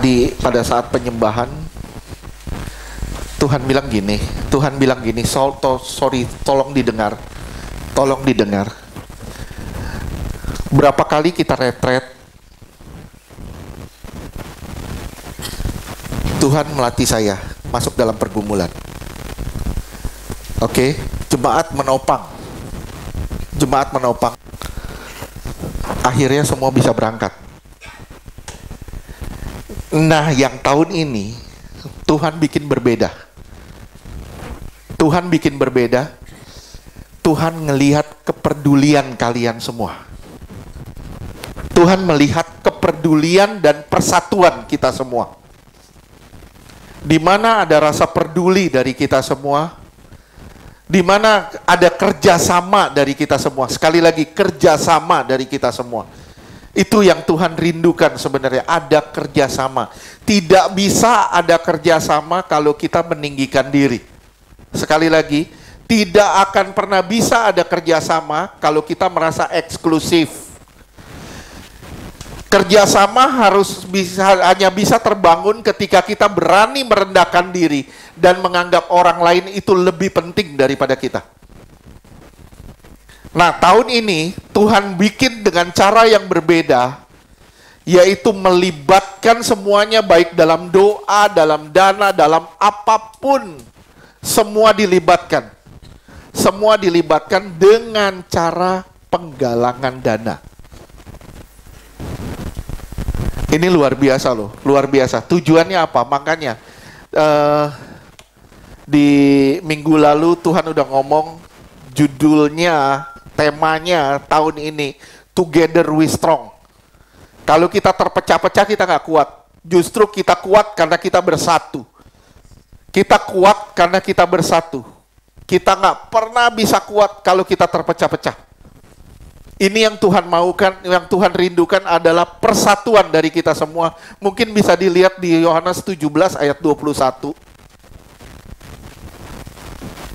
Tadi pada saat penyembahan Tuhan bilang gini, tolong didengar. Tolong didengar. Berapa kali kita retret, Tuhan melatih saya masuk dalam pergumulan. Oke, jemaat menopang. Akhirnya semua bisa berangkat. Nah, yang tahun ini Tuhan bikin berbeda. Tuhan ngelihat kepedulian kalian semua. Tuhan melihat kepedulian dan persatuan kita semua. Di mana ada rasa peduli dari kita semua, di mana ada kerjasama dari kita semua. Sekali lagi, kerjasama dari kita semua. Itu yang Tuhan rindukan sebenarnya, ada kerjasama. Tidak bisa ada kerjasama kalau kita meninggikan diri. Sekali lagi, tidak akan pernah bisa ada kerjasama kalau kita merasa eksklusif. Kerjasama hanya bisa terbangun ketika kita berani merendahkan diri dan menganggap orang lain itu lebih penting daripada kita. Nah, tahun ini Tuhan bikin dengan cara yang berbeda, yaitu melibatkan semuanya, baik dalam doa, dalam dana, dalam apapun. Semua dilibatkan dengan cara penggalangan dana. Ini luar biasa loh, luar biasa. Tujuannya apa? Makanya di minggu lalu Tuhan udah ngomong judulnya, temanya tahun ini, Together We Strong. Kalau kita terpecah-pecah kita nggak kuat. Justru kita kuat karena kita bersatu. Kita kuat karena kita bersatu. Kita nggak pernah bisa kuat kalau kita terpecah-pecah. Ini yang Tuhan maukan, yang Tuhan rindukan adalah persatuan dari kita semua. Mungkin bisa dilihat di Yohanes 17 ayat 21.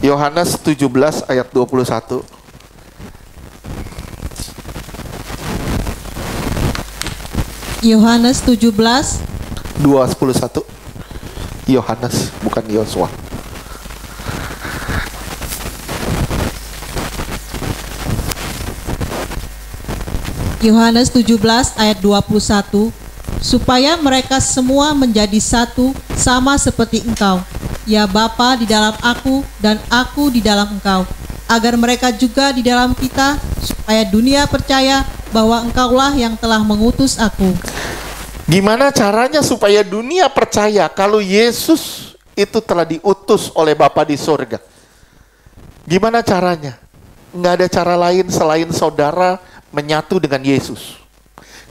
Yohanes 17 ayat 21. Yohanes 17 2:11. Yohanes, bukan Yosua. Yohanes 17 ayat 21, supaya mereka semua menjadi satu, sama seperti Engkau, ya Bapa, di dalam aku dan aku di dalam Engkau, agar mereka juga di dalam kita, supaya dunia percaya bahwa Engkaulah yang telah mengutus aku. Gimana caranya supaya dunia percaya kalau Yesus itu telah diutus oleh Bapa di surga? Gimana caranya? Nggak ada cara lain selain saudara menyatu dengan Yesus.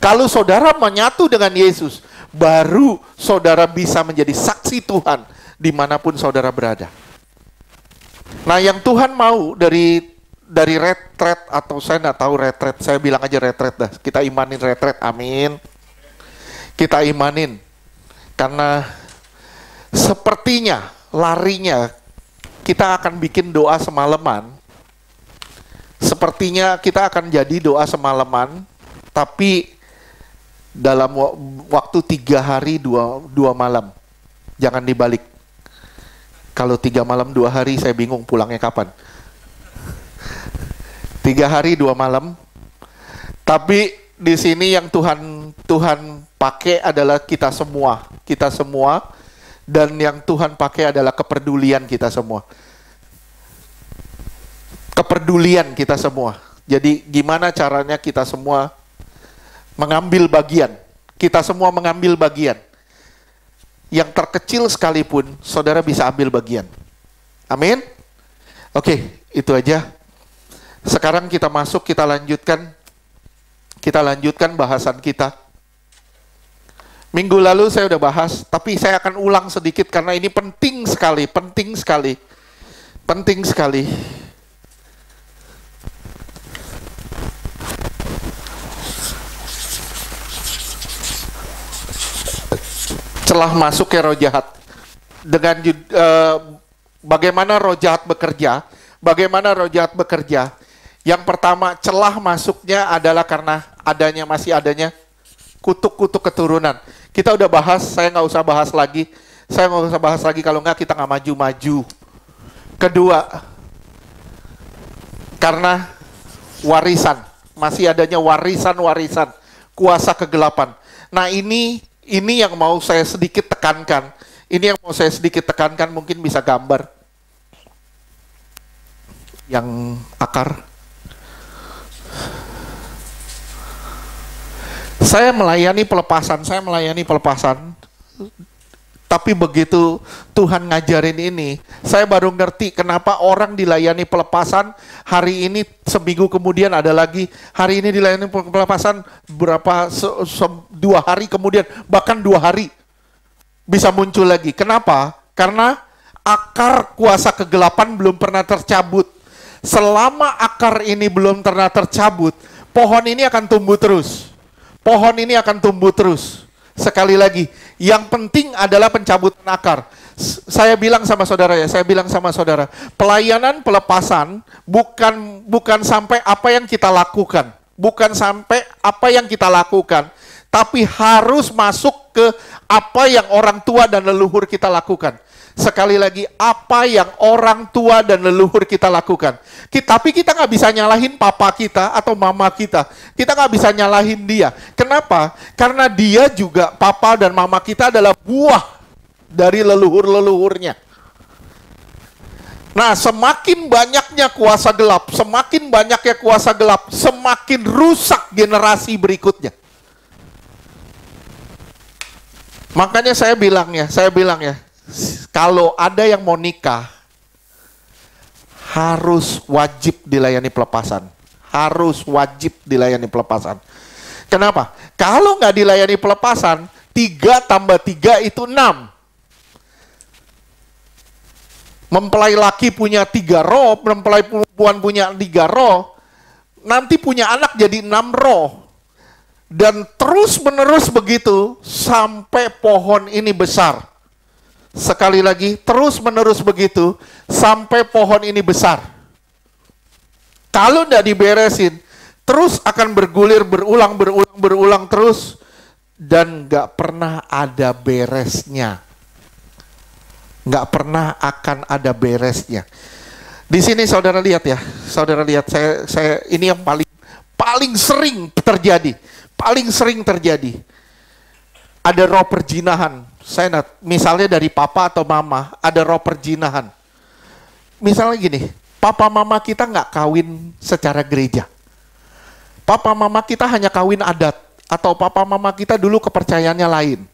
Kalau saudara menyatu dengan Yesus, baru saudara bisa menjadi saksi Tuhan dimanapun saudara berada. Nah, yang Tuhan mau dari retret, atau saya nggak tahu retret, saya bilang aja retret dah. Kita imanin retret, amin. Kita imanin, karena sepertinya larinya kita akan bikin doa semalaman. Sepertinya kita akan jadi doa semalaman, tapi dalam waktu 3 hari 2 malam. Jangan dibalik. Kalau 3 malam 2 hari, saya bingung pulangnya kapan. 3 hari 2 malam. Tapi di sini yang Tuhan pakai adalah kita semua, dan yang Tuhan pakai adalah kepedulian kita semua. Kepedulian kita semua. Jadi gimana caranya kita semua mengambil bagian? Kita semua mengambil bagian. Yang terkecil sekalipun, saudara bisa ambil bagian. Amin? Oke, itu aja. Sekarang kita masuk, kita lanjutkan bahasan kita. Minggu lalu saya udah bahas, tapi saya akan ulang sedikit karena ini penting sekali. Celah masuk ke roh jahat. Dengan bagaimana roh jahat bekerja? Yang pertama, celah masuknya adalah karena masih adanya kutuk-kutuk keturunan. Kita udah bahas, saya nggak usah bahas lagi. Saya nggak usah bahas lagi, kalau nggak kita nggak maju-maju. Kedua, karena warisan, masih adanya warisan-warisan, kuasa kegelapan. Nah ini yang mau saya sedikit tekankan. Ini yang mau saya sedikit tekankan, mungkin bisa gambar yang akar. Saya melayani pelepasan. Tapi begitu Tuhan ngajarin ini, saya baru ngerti kenapa orang dilayani pelepasan, hari ini seminggu kemudian ada lagi, hari ini dilayani pelepasan berapa, 2 hari kemudian, bahkan 2 hari bisa muncul lagi. Kenapa? Karena akar kuasa kegelapan belum pernah tercabut. Selama akar ini belum pernah tercabut, pohon ini akan tumbuh terus. Pohon ini akan tumbuh terus. Sekali lagi, yang penting adalah pencabutan akar. Saya bilang sama saudara, pelayanan pelepasan bukan sampai apa yang kita lakukan. Bukan sampai apa yang kita lakukan, tapi harus masuk ke apa yang orang tua dan leluhur kita lakukan. Sekali lagi, apa yang orang tua dan leluhur kita lakukan. Tapi kita nggak bisa nyalahin papa kita atau mama kita. Kita nggak bisa nyalahin dia. Kenapa? Karena dia juga, papa dan mama kita adalah buah dari leluhur-leluhurnya. Nah, semakin banyaknya kuasa gelap, semakin rusak generasi berikutnya. Makanya saya bilang ya, kalau ada yang mau nikah, harus wajib dilayani pelepasan. Kenapa? Kalau nggak dilayani pelepasan, 3 tambah 3 itu 6. Mempelai laki punya 3 roh, mempelai perempuan punya 3 roh, nanti punya anak jadi 6 roh. Dan terus menerus begitu sampai pohon ini besar. Sekali lagi, terus menerus begitu sampai pohon ini besar. Kalau tidak diberesin, terus akan bergulir, berulang terus, dan nggak pernah ada beresnya. Nggak pernah akan ada beresnya. Di sini saudara lihat, saya ini yang paling sering terjadi. Ada roh perjinahan. Misalnya dari papa atau mama, ada roh perjinahan. Misalnya gini, papa mama kita nggak kawin secara gereja. Papa mama kita hanya kawin adat. Atau papa mama kita dulu kepercayaannya lain.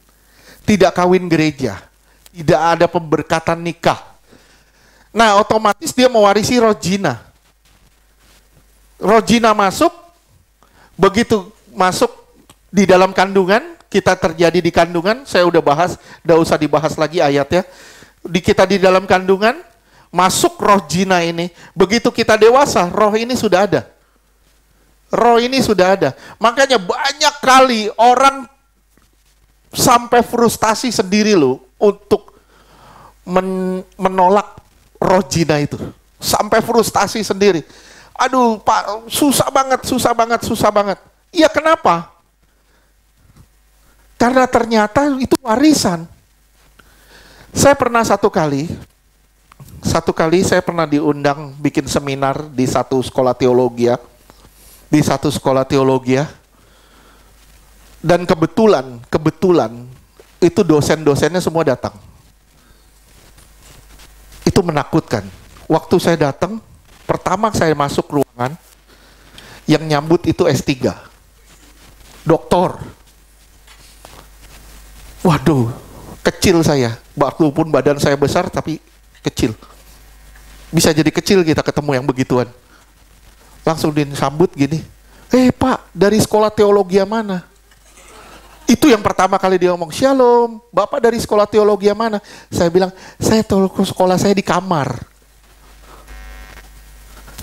Tidak kawin gereja. Tidak ada pemberkatan nikah. Nah, otomatis dia mewarisi roh jina. Roh jina masuk, begitu masuk di dalam kandungan, kita terjadi di kandungan, saya udah bahas, udah usah dibahas lagi ayatnya. Kita di dalam kandungan, masuk roh jina ini. Begitu kita dewasa, roh ini sudah ada. Makanya banyak kali orang sampai frustasi sendiri loh untuk menolak roh jina itu. Sampai frustasi sendiri. Aduh Pak, susah banget. Iya, kenapa? Karena ternyata itu warisan. Saya pernah satu kali saya pernah diundang bikin seminar di satu sekolah teologi. Dan kebetulan itu dosen-dosennya semua datang. Itu menakutkan. Waktu saya datang, pertama saya masuk ruangan, yang nyambut itu S3. Doktor. Waduh, kecil saya. Walaupun badan saya besar, tapi kecil. Bisa jadi kecil kita ketemu yang begituan. Langsung disambut gini. Pak, dari sekolah teologi mana? Itu yang pertama kali dia ngomong, Shalom, Bapak dari sekolah teologi mana? Saya bilang, sekolah saya di kamar.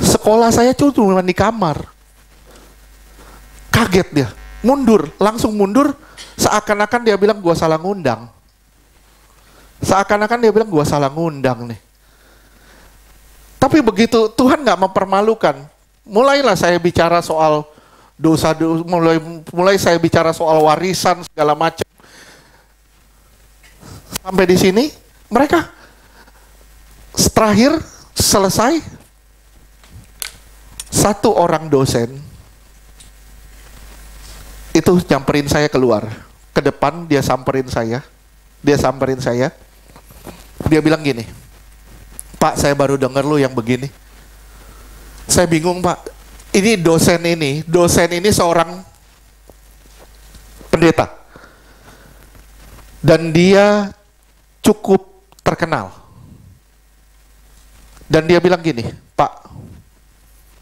Sekolah saya cuma di kamar. Kaget dia, langsung mundur. Seakan-akan dia bilang gua salah ngundang. Nih. Tapi begitu Tuhan nggak mempermalukan. Mulailah saya bicara soal mulai saya bicara soal warisan segala macam. Sampai di sini mereka terakhir selesai, satu orang dosen itu nyamperin saya keluar ke depan, dia samperin saya, dia bilang gini, "Pak, saya baru dengar lu yang begini." Saya bingung, Pak. Ini dosen ini seorang pendeta. Dan dia cukup terkenal. Dan dia bilang gini, "Pak,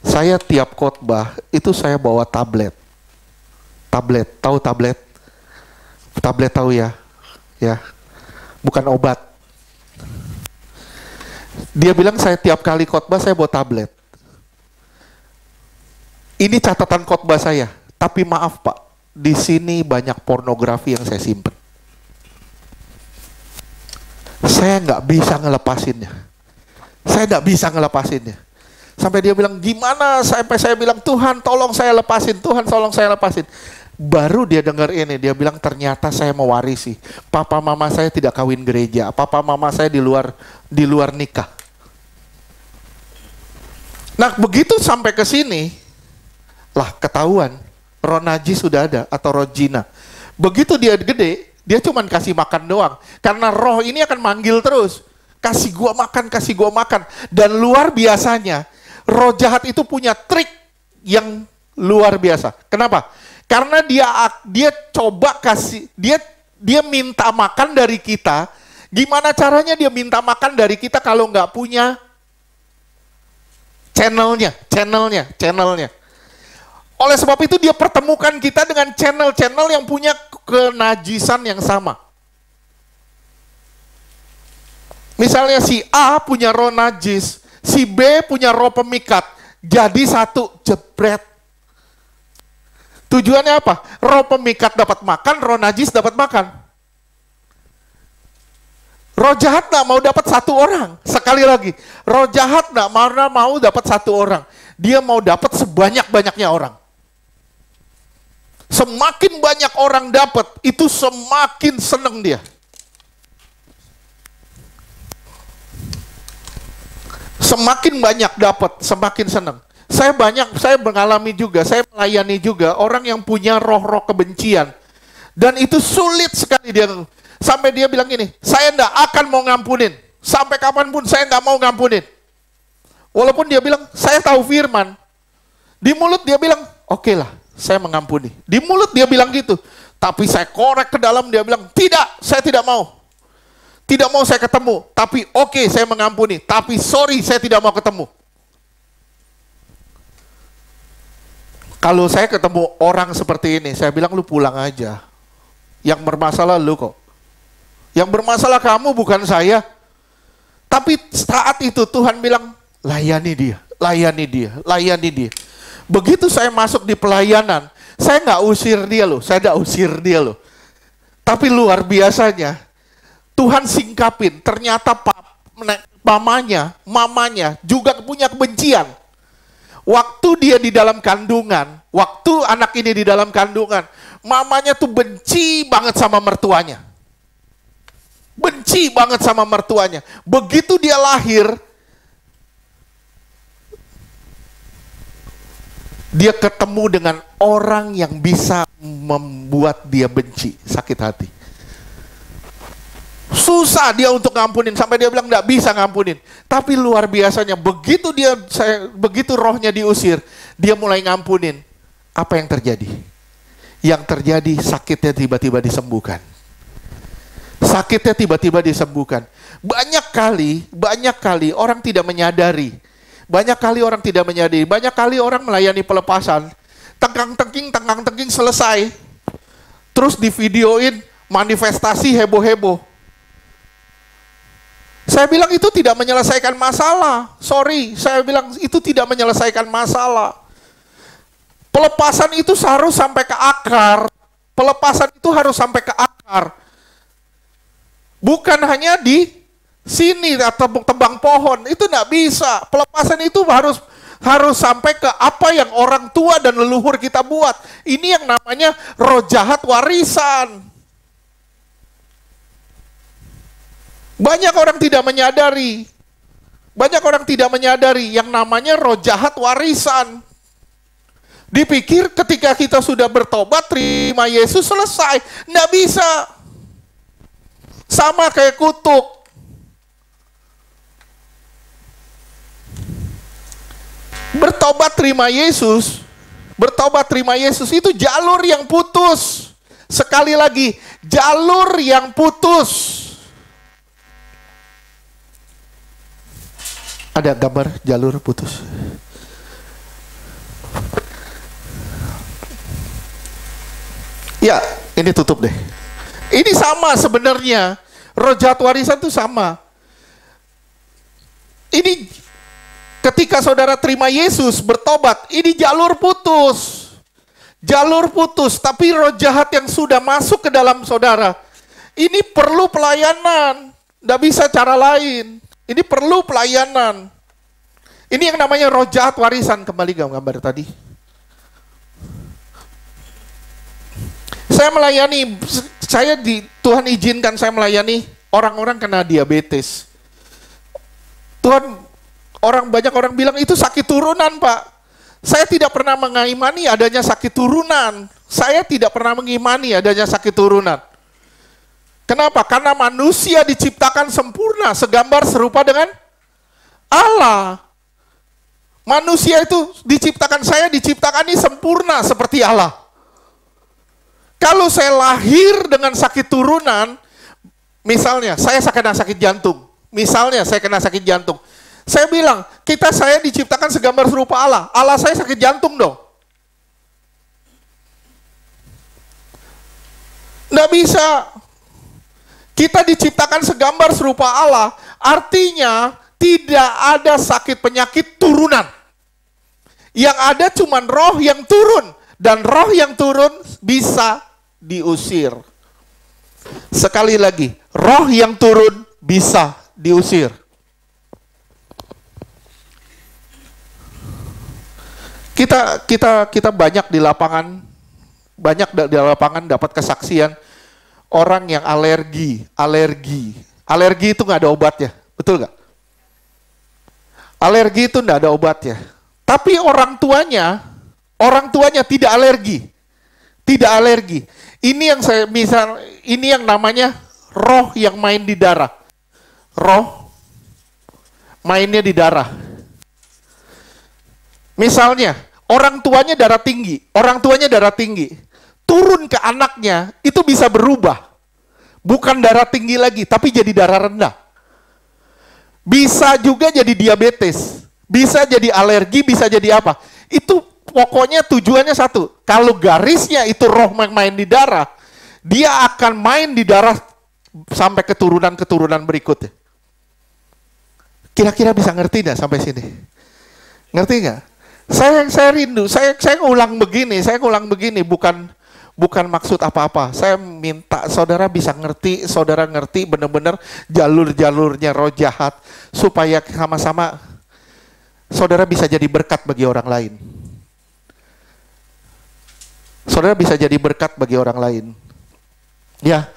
saya tiap khotbah itu saya bawa tablet. Tablet, tahu tablet? Tablet tahu ya? Ya, bukan obat." Dia bilang saya tiap kali khotbah saya bawa tablet. Ini catatan khotbah saya, tapi maaf Pak, di sini banyak pornografi yang saya simpen. Saya nggak bisa ngelepasinnya. Sampai dia bilang, "Gimana?" Sampai saya bilang, "Tuhan tolong saya lepasin, Tuhan tolong saya lepasin." Baru dia dengar ini, dia bilang, "Ternyata saya mewarisi. Papa mama saya tidak kawin gereja, papa mama saya di luar nikah." Nah, begitu sampai ke sini, lah ketahuan, roh najis sudah ada atau roh jina. Begitu dia gede, dia cuman kasih makan doang. Karena roh ini akan manggil terus. Kasih gua makan. Dan luar biasanya, roh jahat itu punya trik yang luar biasa. Kenapa? Karena dia coba kasih, dia minta makan dari kita. Gimana caranya dia minta makan dari kita kalau nggak punya channelnya. Oleh sebab itu dia pertemukan kita dengan channel-channel yang punya kenajisan yang sama. Misalnya si A punya roh najis, si B punya roh pemikat. Jadi satu, jebret. Tujuannya apa? Roh pemikat dapat makan, roh najis dapat makan. Roh jahat nggak mau dapat satu orang. Sekali lagi, roh jahat nggak mau dapat satu orang. Dia mau dapat sebanyak-banyaknya orang. Semakin banyak orang dapat, itu semakin senang dia. Semakin banyak dapat, semakin senang. Saya mengalami juga, saya melayani juga orang yang punya roh-roh kebencian. Dan itu sulit sekali dia. Sampai dia bilang gini, "Saya enggak akan mau ngampunin. Sampai kapanpun saya enggak mau ngampunin." Walaupun dia bilang, "Saya tahu firman." Di mulut dia bilang, "Oke lah, saya mengampuni." Di mulut dia bilang gitu. Tapi saya korek ke dalam, dia bilang, "Tidak, saya tidak mau. Tidak mau saya ketemu. Tapi oke, saya mengampuni. Tapi sorry, saya tidak mau ketemu." Kalau saya ketemu orang seperti ini, saya bilang, "Lu pulang aja. Yang bermasalah lu kok. Yang bermasalah kamu, bukan saya." Tapi saat itu Tuhan bilang, layani dia. Begitu saya masuk di pelayanan, saya nggak usir dia loh. Tapi luar biasanya, Tuhan singkapin, ternyata mamanya juga punya kebencian. Waktu dia di dalam kandungan, waktu anak ini di dalam kandungan, mamanya tuh benci banget sama mertuanya. Begitu dia lahir, dia ketemu dengan orang yang bisa membuat dia benci, sakit hati. Susah dia untuk ngampunin, sampai dia bilang nggak bisa ngampunin. Tapi luar biasanya, begitu rohnya diusir, dia mulai ngampunin. Apa yang terjadi? Yang terjadi, sakitnya tiba-tiba disembuhkan. Banyak kali orang tidak menyadari. Banyak kali orang melayani pelepasan, tenggang-tengking selesai. Terus divideoin manifestasi heboh-heboh. Saya bilang itu tidak menyelesaikan masalah. Saya bilang itu tidak menyelesaikan masalah. Pelepasan itu harus sampai ke akar. Bukan hanya di sini atau tebang pohon, itu nggak bisa. Pelepasan itu harus Harus sampai ke apa yang orang tua dan leluhur kita buat. Ini yang namanya roh jahat warisan. Banyak orang tidak menyadari. Banyak orang tidak menyadari yang namanya roh jahat warisan. Dipikir ketika kita sudah bertobat, terima Yesus, selesai. Nggak bisa. Sama kayak kutuk. Bertobat terima Yesus, bertobat terima Yesus itu jalur yang putus. Sekali lagi, jalur yang putus. Ada gambar jalur putus. Ya, ini tutup deh. Ini sama sebenarnya. Roh jahat warisan itu sama. Ini ketika saudara terima Yesus, bertobat, ini jalur putus. Jalur putus, tapi roh jahat yang sudah masuk ke dalam saudara, ini perlu pelayanan. Nggak bisa cara lain. Ini perlu pelayanan. Ini yang namanya roh jahat warisan. Kembali gambar tadi. Saya melayani, Tuhan izinkan saya melayani orang-orang kena diabetes. Banyak orang bilang itu sakit turunan, Pak. Saya tidak pernah mengimani adanya sakit turunan. Saya tidak pernah mengimani adanya sakit turunan. Kenapa? Karena manusia diciptakan sempurna, segambar serupa dengan Allah. Manusia itu diciptakan ini sempurna seperti Allah. Kalau saya lahir dengan sakit turunan, misalnya saya kena sakit jantung. Saya bilang, saya diciptakan segambar serupa Allah. Allah saya sakit jantung dong. Nggak bisa. Kita diciptakan segambar serupa Allah, artinya tidak ada sakit penyakit turunan. Yang ada cuma roh yang turun. Dan roh yang turun bisa diusir. Sekali lagi, roh yang turun bisa diusir. Kita banyak di lapangan dapat kesaksian orang yang alergi itu nggak ada obatnya, betul nggak? Alergi itu nggak ada obatnya, tapi orang tuanya tidak alergi. Ini yang namanya roh yang main di darah. Roh mainnya di darah. Misalnya, orang tuanya darah tinggi, turun ke anaknya, itu bisa berubah. Bukan darah tinggi lagi, tapi jadi darah rendah. Bisa juga jadi diabetes, bisa jadi alergi, bisa jadi apa. Itu pokoknya tujuannya satu. Kalau garisnya itu roh main di darah, dia akan main di darah sampai keturunan berikutnya. Kira-kira bisa ngerti nggak sampai sini? Ngerti nggak? Saya rindu, saya ngulang begini, bukan maksud apa-apa. Saya minta saudara bisa ngerti, benar-benar jalur-jalurnya roh jahat, supaya sama-sama saudara bisa jadi berkat bagi orang lain. Saudara bisa jadi berkat bagi orang lain. Ya,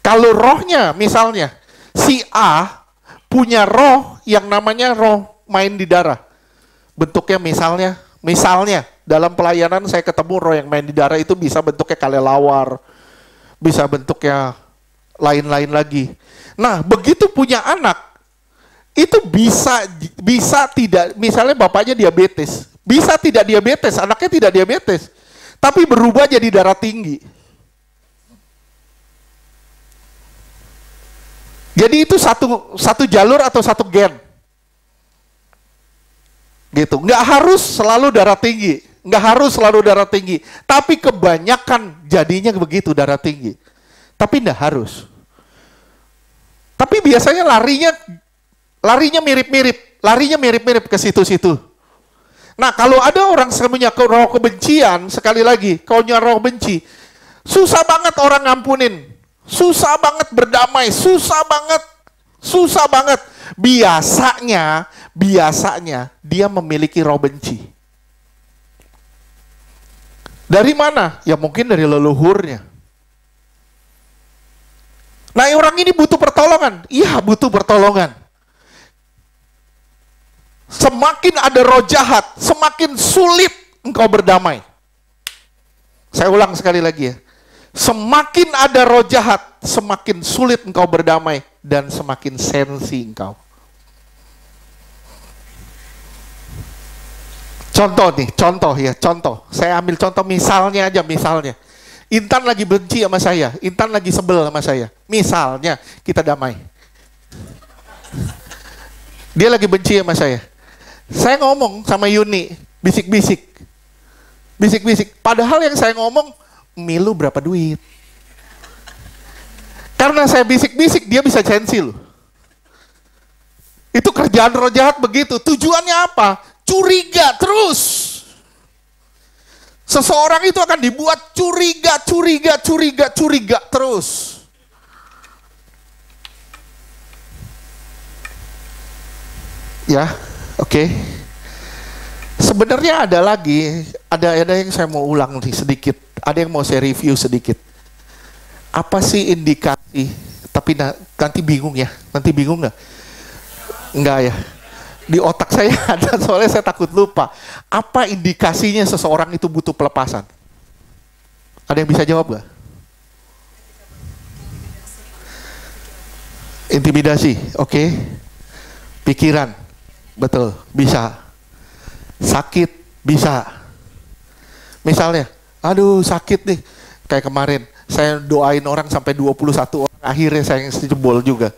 kalau rohnya misalnya si A punya roh yang namanya roh main di darah. Bentuknya misalnya dalam pelayanan saya ketemu roh yang main di darah itu bisa bentuknya kelelawar, bisa bentuknya lain-lain lagi. Nah, begitu punya anak, itu bisa tidak, misalnya bapaknya diabetes, bisa tidak diabetes, anaknya tidak diabetes, tapi berubah jadi darah tinggi. Jadi itu satu jalur atau satu gen. Gitu, nggak harus selalu darah tinggi, tapi kebanyakan jadinya begitu darah tinggi, tapi nggak harus. Tapi biasanya larinya mirip ke situ-situ. Nah, kalau ada orang punya roh kebencian, sekali lagi, kalau punya roh benci, susah banget orang ngampunin, susah banget berdamai, susah banget Susah banget. Biasanya dia memiliki roh benci. Dari mana? Ya mungkin dari leluhurnya. Nah, orang ini butuh pertolongan. Iya, butuh pertolongan. Semakin ada roh jahat, semakin sulit engkau berdamai. Saya ulang sekali lagi ya. Semakin ada roh jahat, semakin sulit engkau berdamai dan semakin sensi engkau. Contoh. Saya ambil contoh misalnya aja, misalnya. Intan lagi benci sama saya, Intan lagi sebel sama saya. Misalnya, kita damai. Dia lagi benci sama saya. Saya ngomong sama Yuni, bisik-bisik. Padahal yang saya ngomong, Milu berapa duit? Karena saya bisik-bisik, dia bisa sensi loh. Itu kerjaan roh jahat begitu. Tujuannya apa? Curiga terus. Seseorang itu akan dibuat curiga terus. Ya, oke. Sebenarnya ada yang saya mau ulang nih sedikit. Ada yang mau saya review sedikit. Apa sih indikasi? Tapi nanti bingung ya. Nanti bingung nggak? Enggak ya. Di otak saya ada, soalnya saya takut lupa. Apa indikasinya seseorang itu butuh pelepasan? Ada yang bisa jawab nggak? Intimidasi, oke. Pikiran, betul, bisa. Sakit, bisa. Misalnya, aduh sakit nih. Kayak kemarin, saya doain orang sampai 21 orang, akhirnya saya yang jebol juga.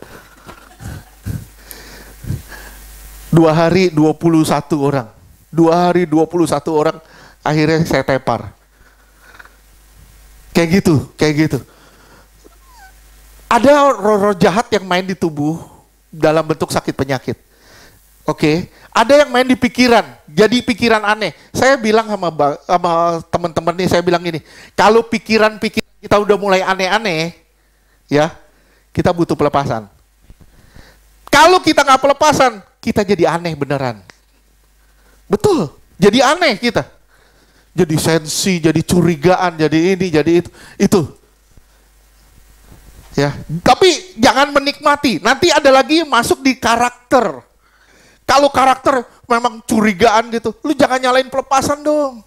2 hari 21 orang. 2 hari 21 orang, akhirnya saya tepar. Kayak gitu. Ada roh-roh jahat yang main di tubuh dalam bentuk sakit penyakit. Oke. Ada yang main di pikiran, jadi pikiran aneh. Saya bilang sama teman-teman nih, saya bilang gini, kalau pikiran kita udah mulai aneh-aneh, ya, kita butuh pelepasan. Kalau kita nggak pelepasan, kita jadi aneh beneran. Betul, jadi aneh kita. Jadi sensi, jadi curigaan, jadi ini, jadi itu. Ya, tapi jangan menikmati. Nanti ada lagi yang masuk di karakter. Kalau karakter memang curigaan gitu, lu jangan nyalain pelepasan dong.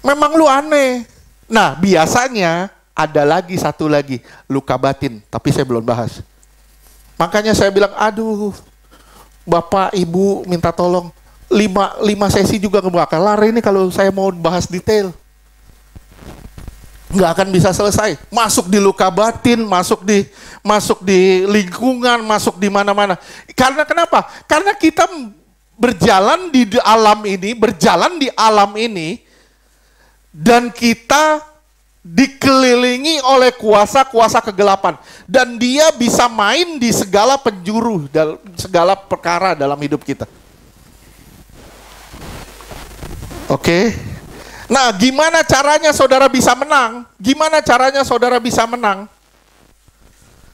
Memang lu aneh. Nah, biasanya ada lagi satu lagi, luka batin, tapi saya belum bahas. Makanya saya bilang, aduh, Bapak, Ibu minta tolong 5 sesi juga nggak kelar ini kalau saya mau bahas detail. Nggak akan bisa selesai. Masuk di luka batin, masuk di lingkungan, masuk di mana-mana. Karena kenapa? Karena kita berjalan di alam ini, dan kita dikelilingi oleh kuasa-kuasa kegelapan, dan dia bisa main di segala penjuru, dalam segala perkara dalam hidup kita. Oke. Nah, gimana caranya saudara bisa menang?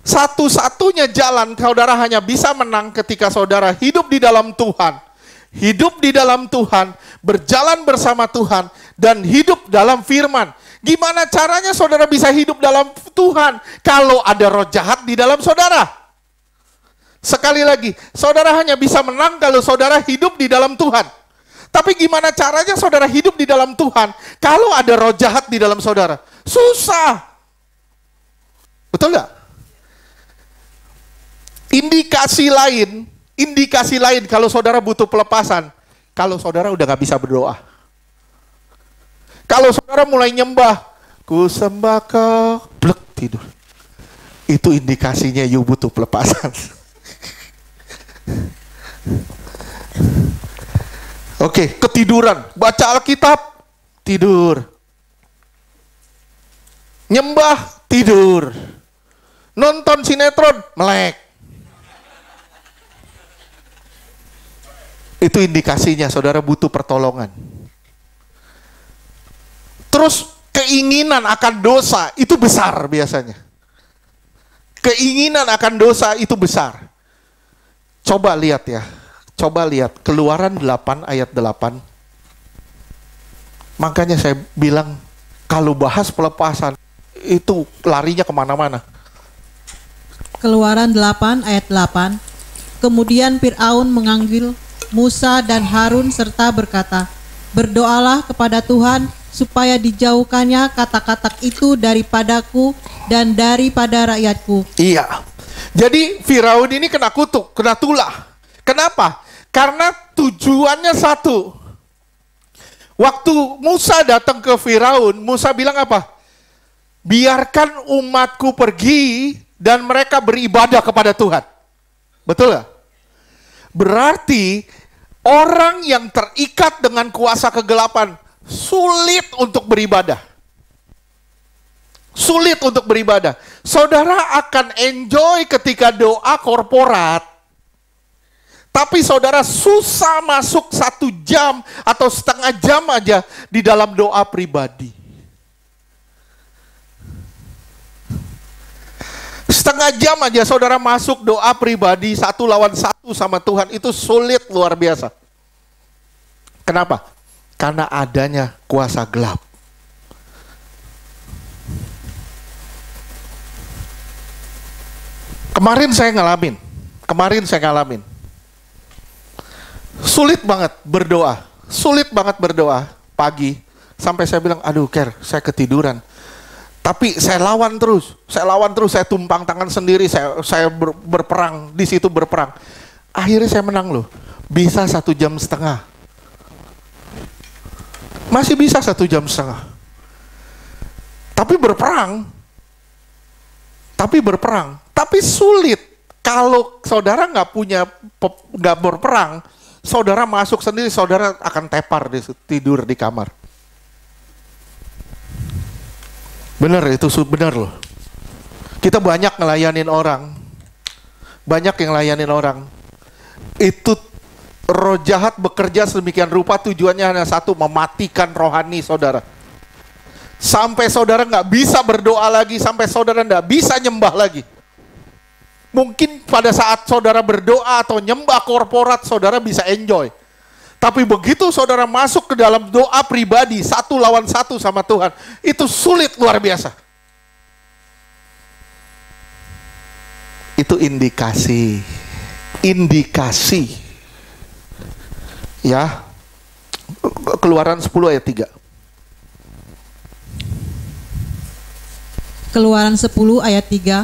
Satu-satunya jalan saudara hanya bisa menang ketika saudara hidup di dalam Tuhan. Hidup di dalam Tuhan, berjalan bersama Tuhan, dan hidup dalam firman. Gimana caranya saudara bisa hidup dalam Tuhan kalau ada roh jahat di dalam saudara? Sekali lagi, saudara hanya bisa menang kalau saudara hidup di dalam Tuhan. Tapi gimana caranya saudara hidup di dalam Tuhan kalau ada roh jahat di dalam saudara? Susah. Betul nggak? Indikasi lain kalau saudara butuh pelepasan, kalau saudara udah nggak bisa berdoa. Kalau saudara mulai nyembah, ku sembah kau, blek tidur. Itu indikasinya you butuh pelepasan. Oke, ketiduran, baca Alkitab, tidur. Nyembah, tidur. Nonton sinetron, melek. Itu indikasinya saudara butuh pertolongan. Terus keinginan akan dosa itu besar biasanya. Keinginan akan dosa itu besar. Coba lihat ya. Coba lihat Keluaran 8 ayat 8. Makanya saya bilang kalau bahas pelepasan itu larinya kemana-mana. Keluaran 8 ayat 8. Kemudian Fir'aun memanggil Musa dan Harun serta berkata, "Berdoalah kepada Tuhan supaya dijauhkannya kata-kata itu daripadaku dan daripada rakyatku." Iya. Jadi Firaun ini kena kutuk, kena tulah. Kenapa? Karena tujuannya satu. Waktu Musa datang ke Firaun, Musa bilang apa? Biarkan umatku pergi dan mereka beribadah kepada Tuhan. Betul gak? Berarti orang yang terikat dengan kuasa kegelapan sulit untuk beribadah. Sulit untuk beribadah. Saudara akan enjoy ketika doa korporat. Tapi saudara susah masuk 1 jam atau setengah jam aja di dalam doa pribadi. Setengah jam aja saudara masuk doa pribadi 1 lawan 1 sama Tuhan, itu sulit luar biasa. Kenapa? Karena adanya kuasa gelap. Kemarin saya ngalamin. Sulit banget berdoa pagi. Sampai saya bilang, aduh Ker, saya ketiduran. Tapi saya lawan terus, saya tumpang tangan sendiri, saya berperang, di situ berperang. Akhirnya saya menang loh, bisa 1,5 jam. Masih bisa 1,5 jam. Tapi berperang, tapi sulit. Kalau saudara nggak berperang, saudara masuk sendiri, saudara akan tepar tidur di kamar. Benar, itu benar loh. Kita banyak ngelayanin orang. Itu roh jahat bekerja sedemikian rupa, tujuannya hanya satu, mematikan rohani saudara. Sampai saudara nggak bisa berdoa lagi, sampai saudara nggak bisa nyembah lagi. Mungkin pada saat saudara berdoa atau nyembah korporat, saudara bisa enjoy. Tapi begitu saudara masuk ke dalam doa pribadi 1 lawan 1 sama Tuhan, itu sulit luar biasa. Itu indikasi. Ya. Keluaran 10 ayat 3. Keluaran 10 ayat 3.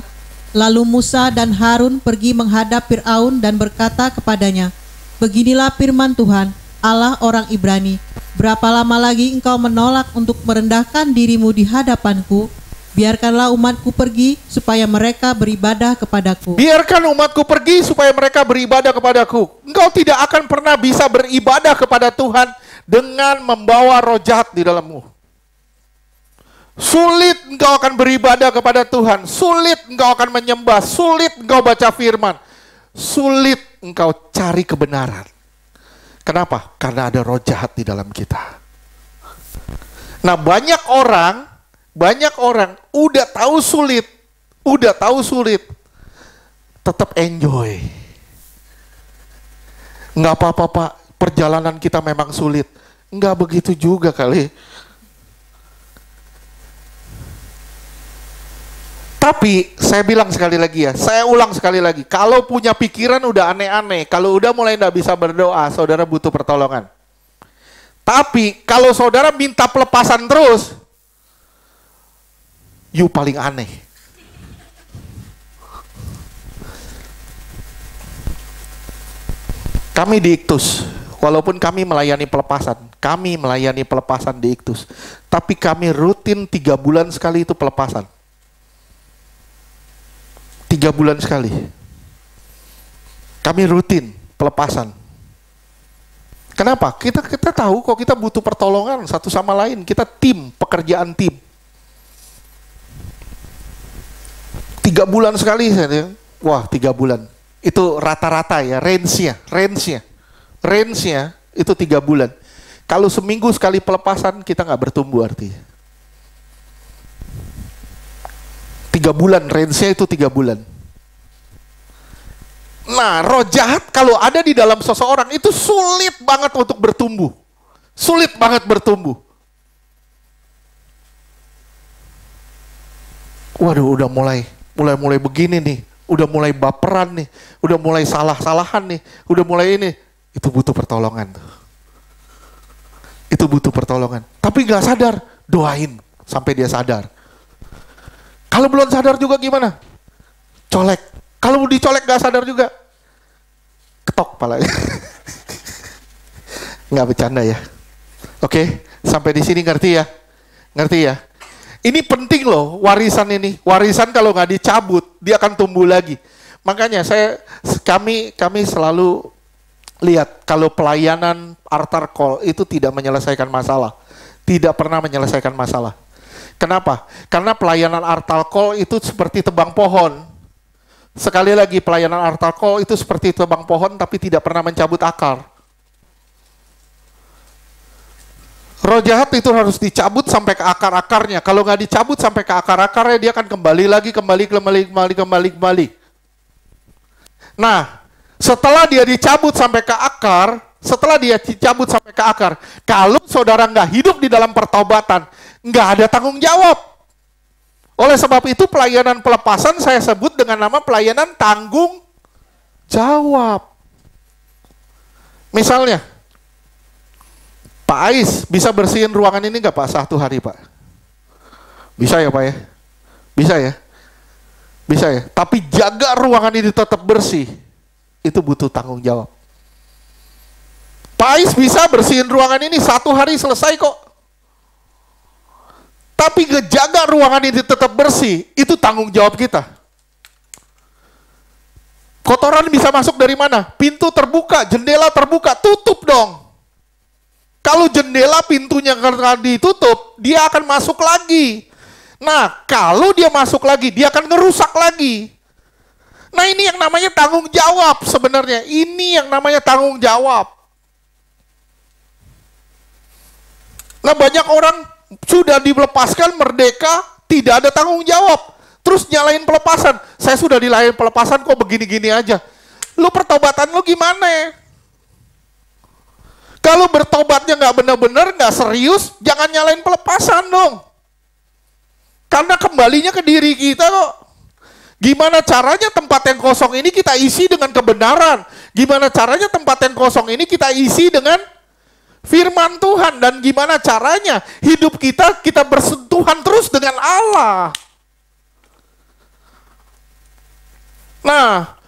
Lalu Musa dan Harun pergi menghadap Fir'aun dan berkata kepadanya, "Beginilah firman Tuhan, Allah orang Ibrani, berapa lama lagi engkau menolak untuk merendahkan dirimu di hadapanku? Biarkanlah umatku pergi supaya mereka beribadah kepadaku." Biarkan umatku pergi supaya mereka beribadah kepadaku. Engkau tidak akan pernah bisa beribadah kepada Tuhan dengan membawa roh jahat di dalammu. Sulit engkau akan beribadah kepada Tuhan. Sulit engkau akan menyembah. Sulit engkau baca firman. Sulit engkau cari kebenaran. Kenapa? Karena ada roh jahat di dalam kita. Nah, banyak orang udah tahu sulit, tetap enjoy. Nggak apa-apa Pak, perjalanan kita memang sulit. Nggak begitu juga kali. Tapi saya bilang sekali lagi ya, saya ulang sekali lagi, kalau punya pikiran udah aneh-aneh, kalau udah mulai nggak bisa berdoa, saudara butuh pertolongan. Tapi kalau saudara minta pelepasan terus, you paling aneh. Kami di Iktus, walaupun kami melayani pelepasan di Iktus, tapi kami rutin 3 bulan sekali itu pelepasan. 3 bulan sekali. Kami rutin pelepasan. Kenapa? Kita tahu kok kita butuh pertolongan satu sama lain. Kita pekerjaan tim. 3 bulan sekali saya. Wah, 3 bulan. Itu rata-rata ya, range-nya itu 3 bulan. Kalau seminggu sekali pelepasan, kita nggak bertumbuh artinya. 3 3 bulan, range-nya itu 3 bulan. Nah, roh jahat kalau ada di dalam seseorang itu sulit banget untuk bertumbuh. Sulit banget bertumbuh. Waduh, udah mulai begini nih. Udah mulai baperan nih. Udah mulai salah-salahan nih. Udah mulai ini. Itu butuh pertolongan tuh. Itu butuh pertolongan. Tapi gak sadar, doain sampai dia sadar. Kalau belum sadar juga gimana? Colek. Kalau dicolek gak sadar juga, ketok palanya. Nggak bercanda ya. Oke, sampai di sini ngerti ya? Ngerti ya? Ini penting loh warisan ini. Warisan kalau nggak dicabut, dia akan tumbuh lagi. Makanya kami selalu lihat kalau pelayanan altar call itu tidak menyelesaikan masalah. Tidak pernah menyelesaikan masalah. Kenapa? Karena pelayanan altar call itu seperti tebang pohon. Sekali lagi, pelayanan altar call itu seperti tebang pohon tapi tidak pernah mencabut akar. Roh jahat itu harus dicabut sampai ke akar-akarnya. Kalau nggak dicabut sampai ke akar-akarnya, dia akan kembali lagi. Nah, setelah dia dicabut sampai ke akar, kalau saudara nggak hidup di dalam pertobatan, nggak ada tanggung jawab. Oleh sebab itu pelayanan pelepasan saya sebut dengan nama pelayanan tanggung jawab. Misalnya, Pak Ais bisa bersihin ruangan ini nggak Pak 1 hari Pak? Bisa ya Pak ya? Bisa ya? Bisa ya? Tapi jaga ruangan ini tetap bersih, itu butuh tanggung jawab. Pak Ais bisa bersihin ruangan ini 1 hari selesai kok. Tapi ngejaga ruangan ini tetap bersih, itu tanggung jawab kita. Kotoran bisa masuk dari mana? Pintu terbuka, jendela terbuka, tutup dong. Kalau jendela pintunya karena ditutup, dia akan masuk lagi. Nah, kalau dia masuk lagi, dia akan ngerusak lagi. Nah, ini yang namanya tanggung jawab sebenarnya. Ini yang namanya tanggung jawab. Nah, banyak orang sudah dilepaskan merdeka, tidak ada tanggung jawab. Terus nyalain pelepasan. Saya sudah dilayain pelepasan kok begini-gini aja. Lu pertobatan lu gimana? Kalau bertobatnya nggak benar-benar, nggak serius, jangan nyalain pelepasan dong. Karena kembalinya ke diri kita kok. Gimana caranya tempat yang kosong ini kita isi dengan kebenaran? Gimana caranya tempat yang kosong ini kita isi dengan firman Tuhan? Dan gimana caranya hidup kita bersentuhan terus dengan Allah? Nah,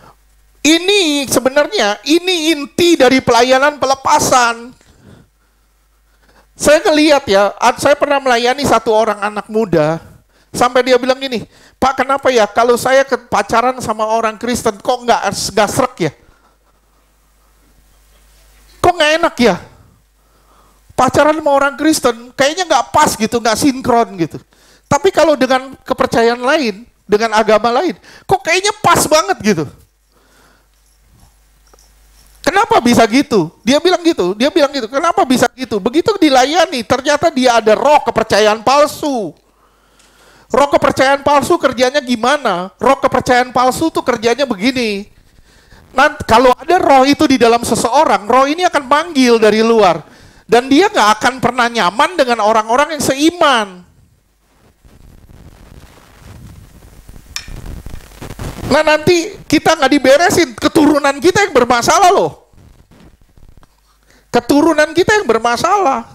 ini sebenarnya ini inti dari pelayanan pelepasan. Saya ngelihat ya, saya pernah melayani satu orang anak muda, sampai dia bilang gini, Pak kenapa ya kalau saya pacaran sama orang Kristen kok nggak srek ya? Kok nggak enak ya? Pacaran sama orang Kristen kayaknya nggak pas gitu, nggak sinkron gitu. Tapi kalau dengan kepercayaan lain, dengan agama lain, kok kayaknya pas banget gitu. Kenapa bisa gitu? Dia bilang gitu. Kenapa bisa gitu? Begitu dilayani, ternyata dia ada roh kepercayaan palsu. Roh kepercayaan palsu kerjanya gimana? Roh kepercayaan palsu tuh kerjanya begini. Nanti kalau ada roh itu di dalam seseorang, roh ini akan manggil dari luar. Dan dia nggak akan pernah nyaman dengan orang-orang yang seiman. Nah nanti kita nggak diberesin, keturunan kita yang bermasalah loh. Keturunan kita yang bermasalah.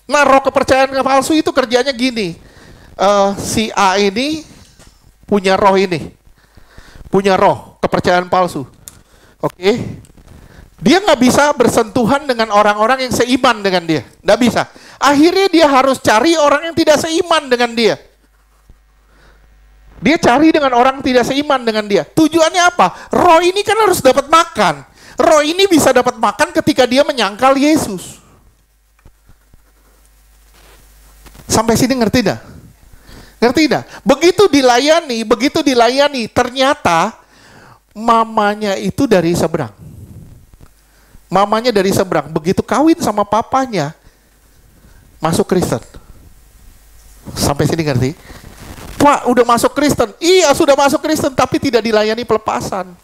Nah roh kepercayaan palsu itu kerjanya gini. Si A ini punya roh ini. Punya roh kepercayaan palsu. Oke. Dia nggak bisa bersentuhan dengan orang-orang yang seiman dengan dia. Nggak bisa. Akhirnya dia harus cari orang yang tidak seiman dengan dia. Dia cari dengan orang tidak seiman dengan dia. Tujuannya apa? Roh ini kan harus dapat makan. Roh ini bisa dapat makan ketika dia menyangkal Yesus. Sampai sini ngerti dah? Ngerti dah? Begitu dilayani, ternyata mamanya itu dari seberang. Mamanya dari seberang. Begitu kawin sama papanya, masuk Kristen. Sampai sini ngerti? Pak, udah masuk Kristen. Iya, sudah masuk Kristen, tapi tidak dilayani pelepasan.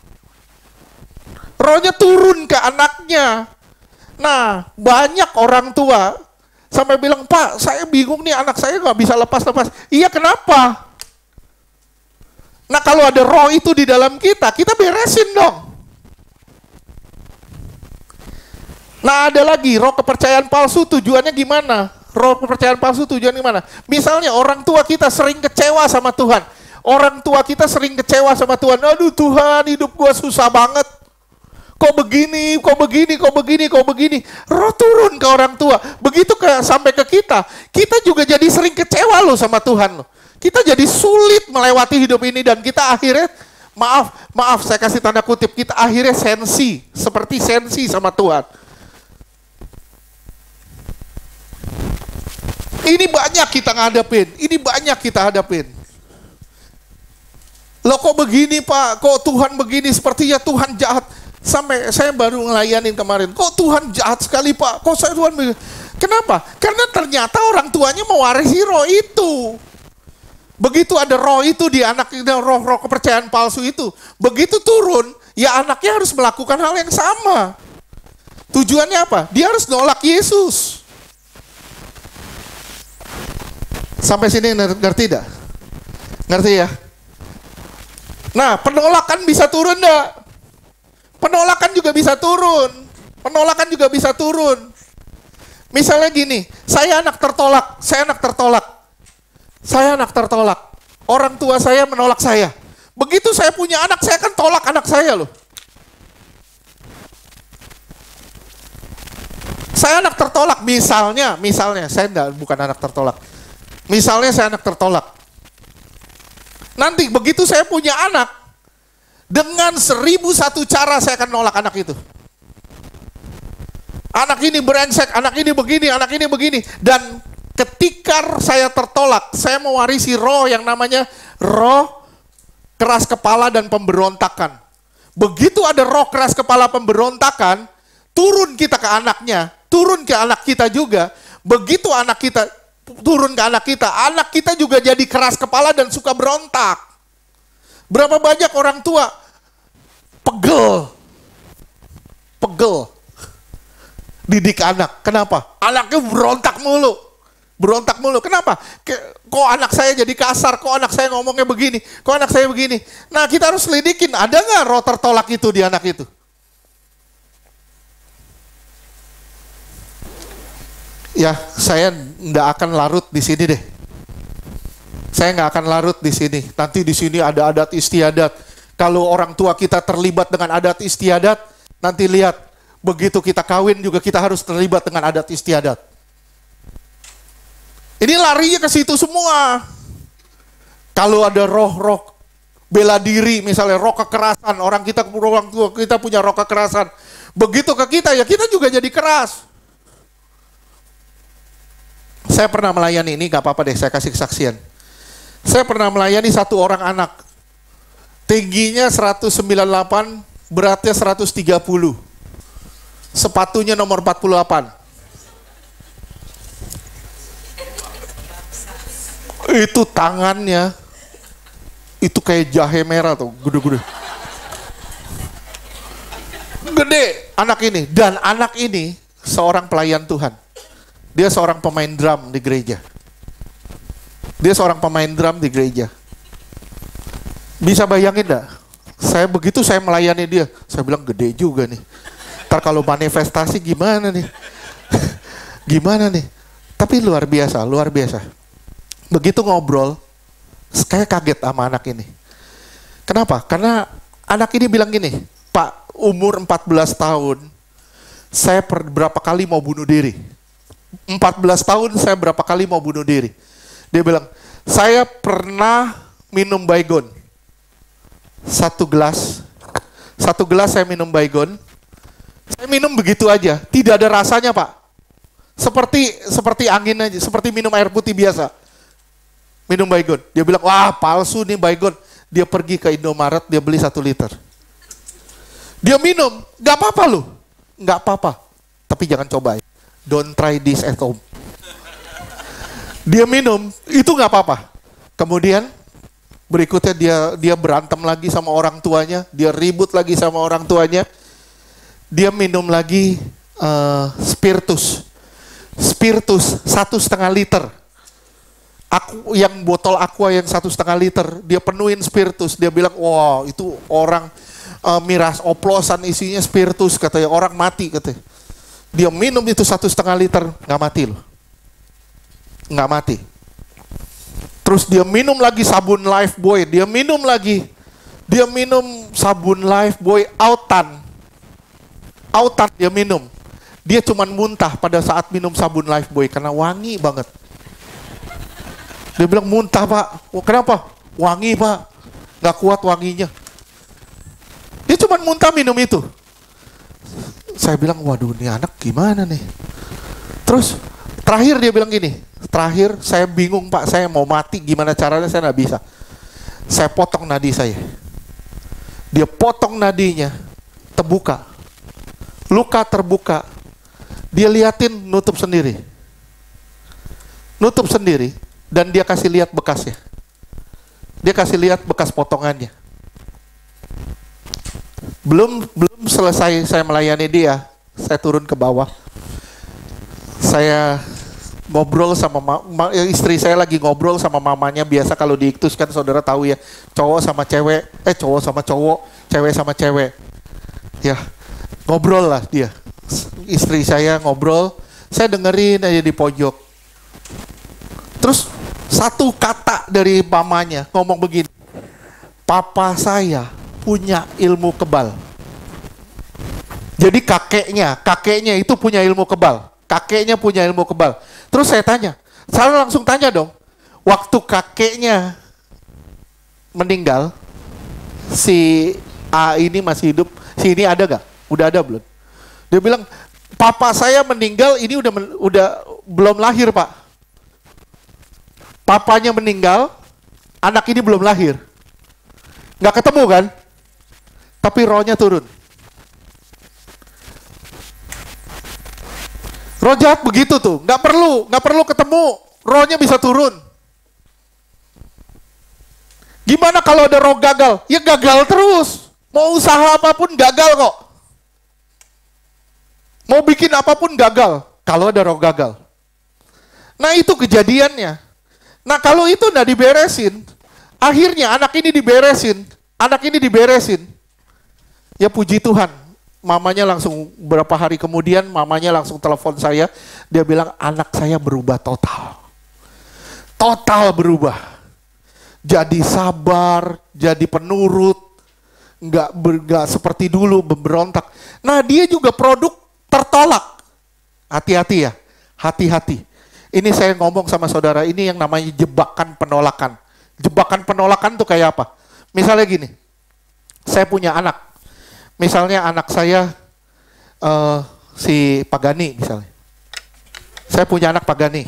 Rohnya turun ke anaknya. Nah, banyak orang tua sampai bilang, Pak, saya bingung nih, anak saya nggak bisa lepas-lepas. Iya, kenapa? Nah, kalau ada roh itu di dalam kita beresin dong. Nah, ada lagi roh kepercayaan palsu, tujuannya gimana? Roh kepercayaan palsu tujuannya gimana? Misalnya orang tua kita sering kecewa sama Tuhan. Orang tua kita sering kecewa sama Tuhan. Aduh Tuhan, hidup gua susah banget. Kok begini, kok begini, kok begini, kok begini. Roh turun ke orang tua. Begitu sampai ke kita juga jadi sering kecewa loh sama Tuhan loh. Kita jadi sulit melewati hidup ini dan kita akhirnya, maaf saya kasih tanda kutip, kita akhirnya seperti sensi sama Tuhan. Ini banyak kita hadapin. Loh kok begini Pak, kok Tuhan begini, sepertinya Tuhan jahat. Sampai saya baru ngelayanin kemarin, kok Tuhan jahat sekali Pak, kok saya Tuhan begini. Kenapa? Karena ternyata orang tuanya mewarisi roh itu. Begitu ada roh itu di anak, roh kepercayaan palsu itu, begitu turun, ya anaknya harus melakukan hal yang sama. Tujuannya apa? Dia harus nolak Yesus. Sampai sini ngerti tidak? Ngerti ya? Nah, penolakan bisa turun enggak? Penolakan juga bisa turun. Misalnya gini, saya anak tertolak. Orang tua saya menolak saya. Begitu saya punya anak, saya akan tolak anak saya loh. Saya anak tertolak, misalnya, saya bukan anak tertolak. Misalnya saya anak tertolak. Nanti begitu saya punya anak, dengan 1001 cara saya akan nolak anak itu. Anak ini brengsek, anak ini begini. Dan ketika saya tertolak, saya mewarisi roh yang namanya roh keras kepala dan pemberontakan. Begitu ada roh keras kepala pemberontakan, turun kita ke anaknya, turun ke anak kita juga. Begitu anak kita turun ke anak kita juga jadi keras kepala dan suka berontak. Berapa banyak orang tua pegel didik anak. Kenapa? Anaknya berontak mulu. Kenapa? Kok anak saya jadi kasar? Kok anak saya ngomongnya begini? Kok anak saya begini? Nah, kita harus lidikin, ada nggak roh tertolak itu di anak itu? Ya, saya nggak akan larut di sini deh. Nanti di sini ada adat istiadat. Kalau orang tua kita terlibat dengan adat istiadat, nanti lihat, begitu kita kawin juga kita harus terlibat dengan adat istiadat. Ini larinya ke situ semua. Kalau ada roh-roh bela diri, misalnya roh kekerasan, orang tua kita punya roh kekerasan. Begitu ke kita, ya kita juga jadi keras. Saya pernah melayani, ini gak apa-apa deh, saya kasih kesaksian. Saya pernah melayani satu orang anak. Tingginya 198, beratnya 130. Sepatunya nomor 48. Itu tangannya, itu kayak jahe merah tuh, gede-gede. Gede anak ini, dan anak ini seorang pelayan Tuhan. Dia seorang pemain drum di gereja. Bisa bayangin enggak? Begitu saya melayani dia, saya bilang gede juga nih. Ntar kalau manifestasi gimana nih? Tapi luar biasa. Begitu ngobrol, saya kaget sama anak ini. Kenapa? Karena anak ini bilang gini, Pak, umur 14 tahun, saya berapa kali mau bunuh diri. 14 tahun saya berapa kali mau bunuh diri. Dia bilang, saya pernah minum Baygon. Satu gelas saya minum Baygon. Saya minum begitu aja, tidak ada rasanya Pak. Seperti angin aja, seperti minum air putih biasa. Minum Baygon. Dia bilang, wah palsu nih Baygon. Dia pergi ke Indomaret, dia beli 1 liter. Dia minum, gak apa-apa loh. Gak apa-apa, tapi jangan coba ya. Don't try this at home. Dia minum, itu gak apa-apa. Kemudian Berikutnya dia berantem lagi sama orang tuanya, dia ribut lagi sama orang tuanya. Dia minum lagi spiritus. Spiritus 1,5 liter. Botol aqua yang 1,5 liter, dia penuhin spiritus. Dia bilang, wah itu orang miras oplosan isinya spiritus, katanya orang mati katanya. Dia minum itu 1,5 liter, nggak mati loh, nggak mati. Terus dia minum lagi sabun Lifebuoy, dia minum sabun Lifebuoy autan dia minum. Dia cuman muntah pada saat minum sabun Lifebuoy karena wangi banget. Dia bilang muntah pak, kenapa? Wangi pak, nggak kuat wanginya. Dia cuman muntah minum itu. Saya bilang waduh ini anak gimana nih. Terus terakhir dia bilang gini, terakhir saya bingung pak, saya mau mati gimana caranya saya nggak bisa. Saya potong nadi saya. Dia potong nadinya, terbuka, luka terbuka. Dia liatin nutup sendiri, dan dia kasih lihat bekasnya. Dia kasih lihat bekas potongannya. Belum selesai saya melayani dia, saya turun ke bawah. Saya ngobrol sama istri saya lagi ngobrol sama mamanya. Biasa kalau di iktus kan saudara tahu ya, cowok sama cowok, cewek sama cewek. Ya, ngobrol lah dia. Istri saya ngobrol, saya dengerin aja di pojok. Terus satu kata dari mamanya ngomong begini, papa saya punya ilmu kebal. Jadi kakeknya itu punya ilmu kebal. Kakeknya punya ilmu kebal. Terus saya langsung tanya dong, waktu kakeknya meninggal, si A ini masih hidup, si ini ada gak? Udah ada belum? Dia bilang, papa saya meninggal, ini udah belum lahir pak. Papanya meninggal, anak ini belum lahir. Nggak ketemu kan? Tapi rohnya turun. Roh jahat begitu tuh, nggak perlu ketemu, rohnya bisa turun. Gimana kalau ada roh gagal? Ya gagal terus. Mau usaha apapun gagal kok. Mau bikin apapun gagal kalau ada roh gagal. Nah itu kejadiannya. Nah kalau itu nggak diberesin, akhirnya anak ini diberesin. Ya puji Tuhan, mamanya langsung berapa hari kemudian mamanya langsung telepon saya, dia bilang anak saya berubah total berubah. Jadi sabar, jadi penurut, nggak seperti dulu berontak. Nah dia juga produk tertolak. Hati-hati ya, hati-hati. Ini saya ngomong sama saudara, ini yang namanya jebakan penolakan. Jebakan penolakan tuh kayak apa? Misalnya gini, saya punya anak. Misalnya anak saya si Pagani misalnya. Saya punya anak Pagani.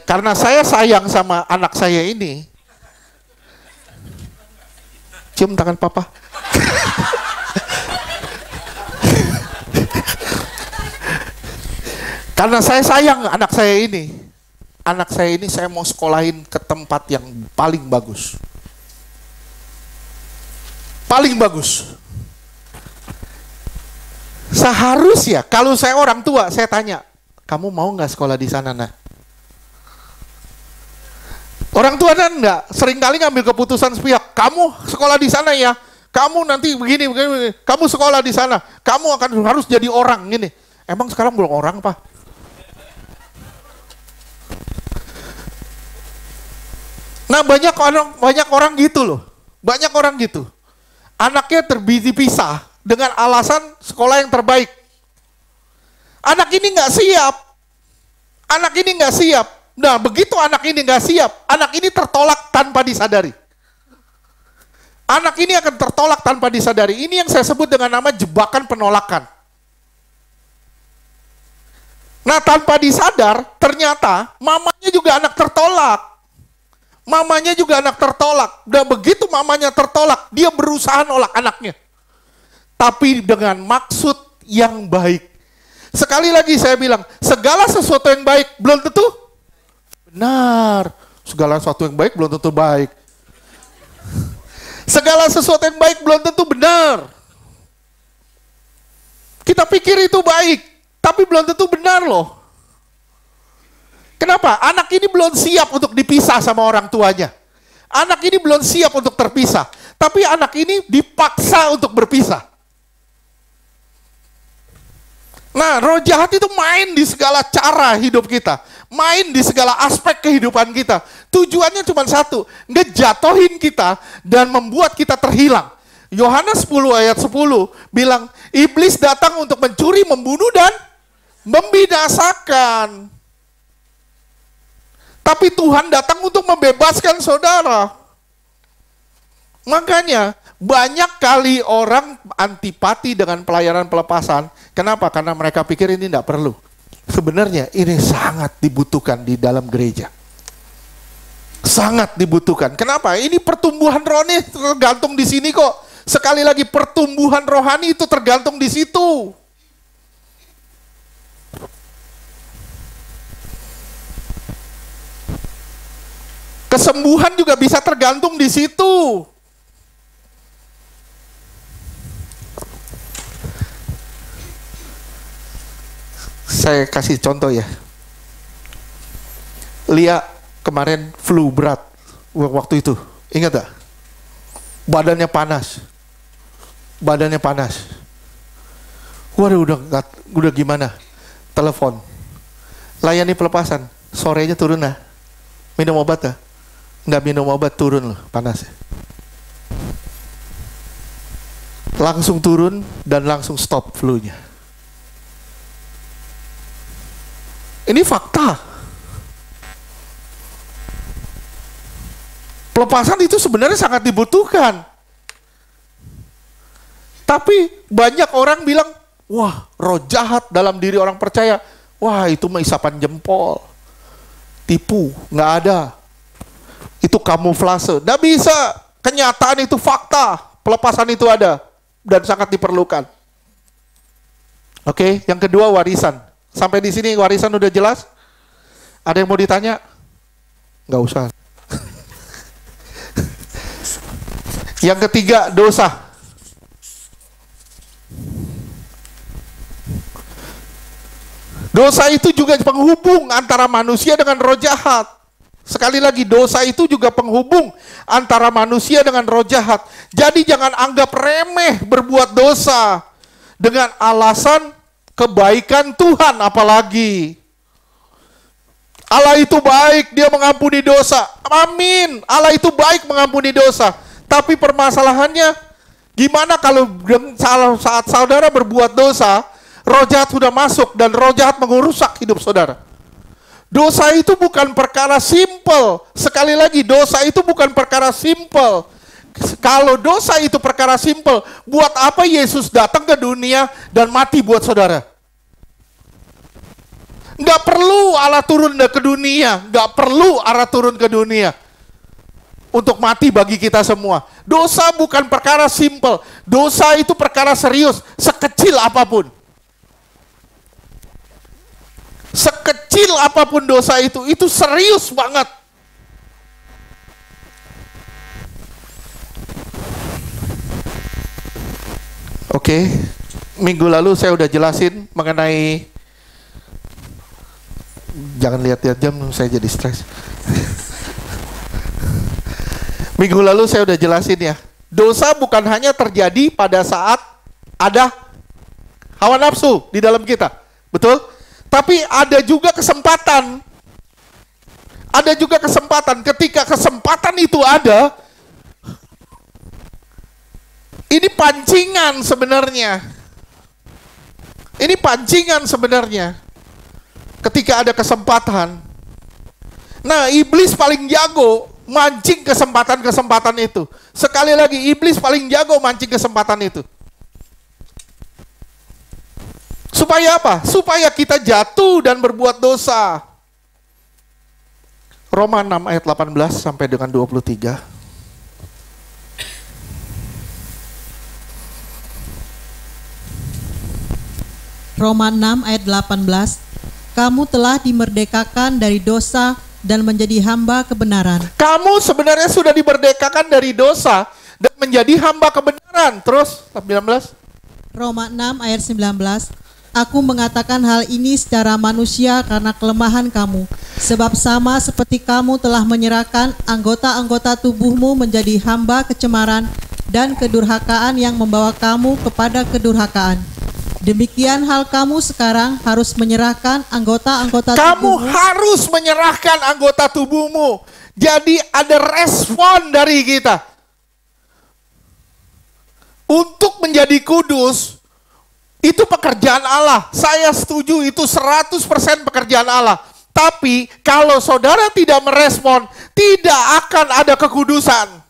Karena saya sayang sama anak saya ini. Cium tangan papa. Karena saya sayang anak saya ini saya mau sekolahin ke tempat yang paling bagus. Paling bagus. Seharusnya kalau saya orang tua, saya tanya, kamu mau nggak sekolah di sana, nak? Orang tua kan enggak, seringkali ngambil keputusan sepihak. Kamu sekolah di sana ya, kamu nanti begini, kamu sekolah di sana, kamu akan harus jadi orang gini. Emang sekarang belum orang, Pak? Nah banyak orang gitu loh, banyak orang gitu. Anaknya terpisah dengan alasan sekolah yang terbaik. Anak ini nggak siap. Nah begitu anak ini nggak siap, anak ini tertolak tanpa disadari. Anak ini akan tertolak tanpa disadari. Ini yang saya sebut dengan nama jebakan penolakan. Nah tanpa disadar, ternyata mamanya juga anak tertolak. Dan begitu mamanya tertolak, dia berusaha nolak anaknya. Tapi dengan maksud yang baik. Sekali lagi saya bilang, segala sesuatu yang baik belum tentu benar. Segala sesuatu yang baik belum tentu baik. Segala sesuatu yang baik belum tentu benar. Kita pikir itu baik, tapi belum tentu benar loh. Kenapa? Anak ini belum siap untuk dipisah sama orang tuanya. Anak ini belum siap untuk terpisah. Tapi anak ini dipaksa untuk berpisah. Nah, roh jahat itu main di segala cara hidup kita. Main di segala aspek kehidupan kita. Tujuannya cuma satu, ngejatohin kita dan membuat kita terhilang. Yohanes 10 ayat 10 bilang, iblis datang untuk mencuri, membunuh, dan membinasakan. Tapi Tuhan datang untuk membebaskan saudara. Makanya banyak kali orang antipati dengan pelayanan pelepasan. Kenapa? Karena mereka pikir ini tidak perlu. Sebenarnya ini sangat dibutuhkan di dalam gereja. Sangat dibutuhkan. Kenapa? Ini pertumbuhan rohani tergantung di sini kok. Sekali lagi, pertumbuhan rohani itu tergantung di situ. Kesembuhan juga bisa tergantung di situ. Saya kasih contoh ya. Lia kemarin flu berat waktu itu. Ingat gak? Badannya panas. Badannya panas. Waduh, udah gimana? Telepon. Layani pelepasan. Sorenya turun lah. Minum obat ya? Nggak minum obat, turun loh panasnya. Langsung turun dan langsung stop flu-nya. Ini fakta. Pelepasan itu sebenarnya sangat dibutuhkan. Tapi banyak orang bilang, wah, roh jahat dalam diri orang percaya. Wah, itu mah isapan jempol. Tipu, nggak ada. Itu kamuflase. Nggak bisa. Kenyataan itu fakta. Pelepasan itu ada. Dan sangat diperlukan. Oke, yang kedua warisan. Sampai di sini warisan udah jelas? Ada yang mau ditanya? Nggak usah. Yang ketiga, dosa. Dosa itu juga penghubung antara manusia dengan roh jahat. Sekali lagi, dosa itu juga penghubung antara manusia dengan roh jahat. Jadi jangan anggap remeh berbuat dosa dengan alasan kebaikan Tuhan apalagi. Allah itu baik, dia mengampuni dosa. Amin. Allah itu baik mengampuni dosa. Tapi permasalahannya, gimana kalau saat saudara berbuat dosa, roh jahat sudah masuk dan roh jahat mengurusak hidup saudara. Dosa itu bukan perkara simpel. Sekali lagi, dosa itu bukan perkara simpel. Kalau dosa itu perkara simpel, buat apa Yesus datang ke dunia dan mati buat saudara? Nggak perlu Allah turun ke dunia. Nggak perlu Allah turun ke dunia untuk mati bagi kita semua. Dosa bukan perkara simpel. Dosa itu perkara serius, sekecil apapun. Sekecil apapun dosa itu serius banget. Oke, minggu lalu saya udah jelasin mengenai, jangan lihat-lihat jam, saya jadi stres. Minggu lalu saya udah jelasin ya, dosa bukan hanya terjadi pada saat ada hawa nafsu di dalam kita, betul? Tapi ada juga kesempatan. Ada juga kesempatan. Ketika kesempatan itu ada, ini pancingan sebenarnya. Ini pancingan sebenarnya. Ketika ada kesempatan. Nah, iblis paling jago mancing kesempatan-kesempatan itu. Sekali lagi, iblis paling jago mancing kesempatan itu. Supaya apa? Supaya kita jatuh dan berbuat dosa. Roma 6 ayat 18 sampai dengan 23. Roma 6 ayat 18. Kamu telah dimerdekakan dari dosa dan menjadi hamba kebenaran. Kamu sebenarnya sudah dimerdekakan dari dosa dan menjadi hamba kebenaran. Terus 19. Roma 6 ayat 19. Aku mengatakan hal ini secara manusia karena kelemahan kamu. Sebab sama seperti kamu telah menyerahkan anggota-anggota tubuhmu menjadi hamba kecemaran dan kedurhakaan yang membawa kamu kepada kedurhakaan. Demikian hal kamu sekarang harus menyerahkan anggota-anggota tubuhmu. Kamu harus menyerahkan anggota tubuhmu. Jadi ada respon dari kita. Untuk menjadi kudus, itu pekerjaan Allah. Saya setuju itu 100% pekerjaan Allah. Tapi kalau saudara tidak merespon, tidak akan ada kekudusan.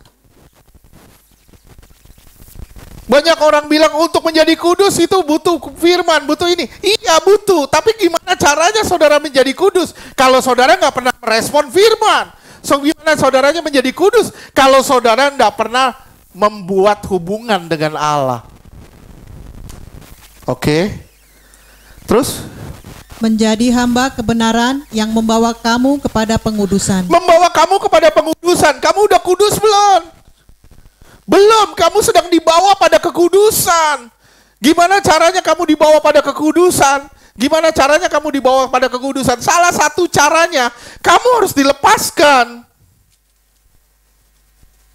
Banyak orang bilang untuk menjadi kudus itu butuh firman, butuh ini. Iya butuh, tapi gimana caranya saudara menjadi kudus? Kalau saudara nggak pernah merespon firman. So gimana saudaranya menjadi kudus? Kalau saudara nggak pernah membuat hubungan dengan Allah. Oke. Terus? Menjadi hamba kebenaran yang membawa kamu kepada pengudusan. Membawa kamu kepada pengudusan. Kamu udah kudus belum? Belum, kamu sedang dibawa pada kekudusan. Gimana caranya kamu dibawa pada kekudusan? Gimana caranya kamu dibawa pada kekudusan? Salah satu caranya, kamu harus dilepaskan.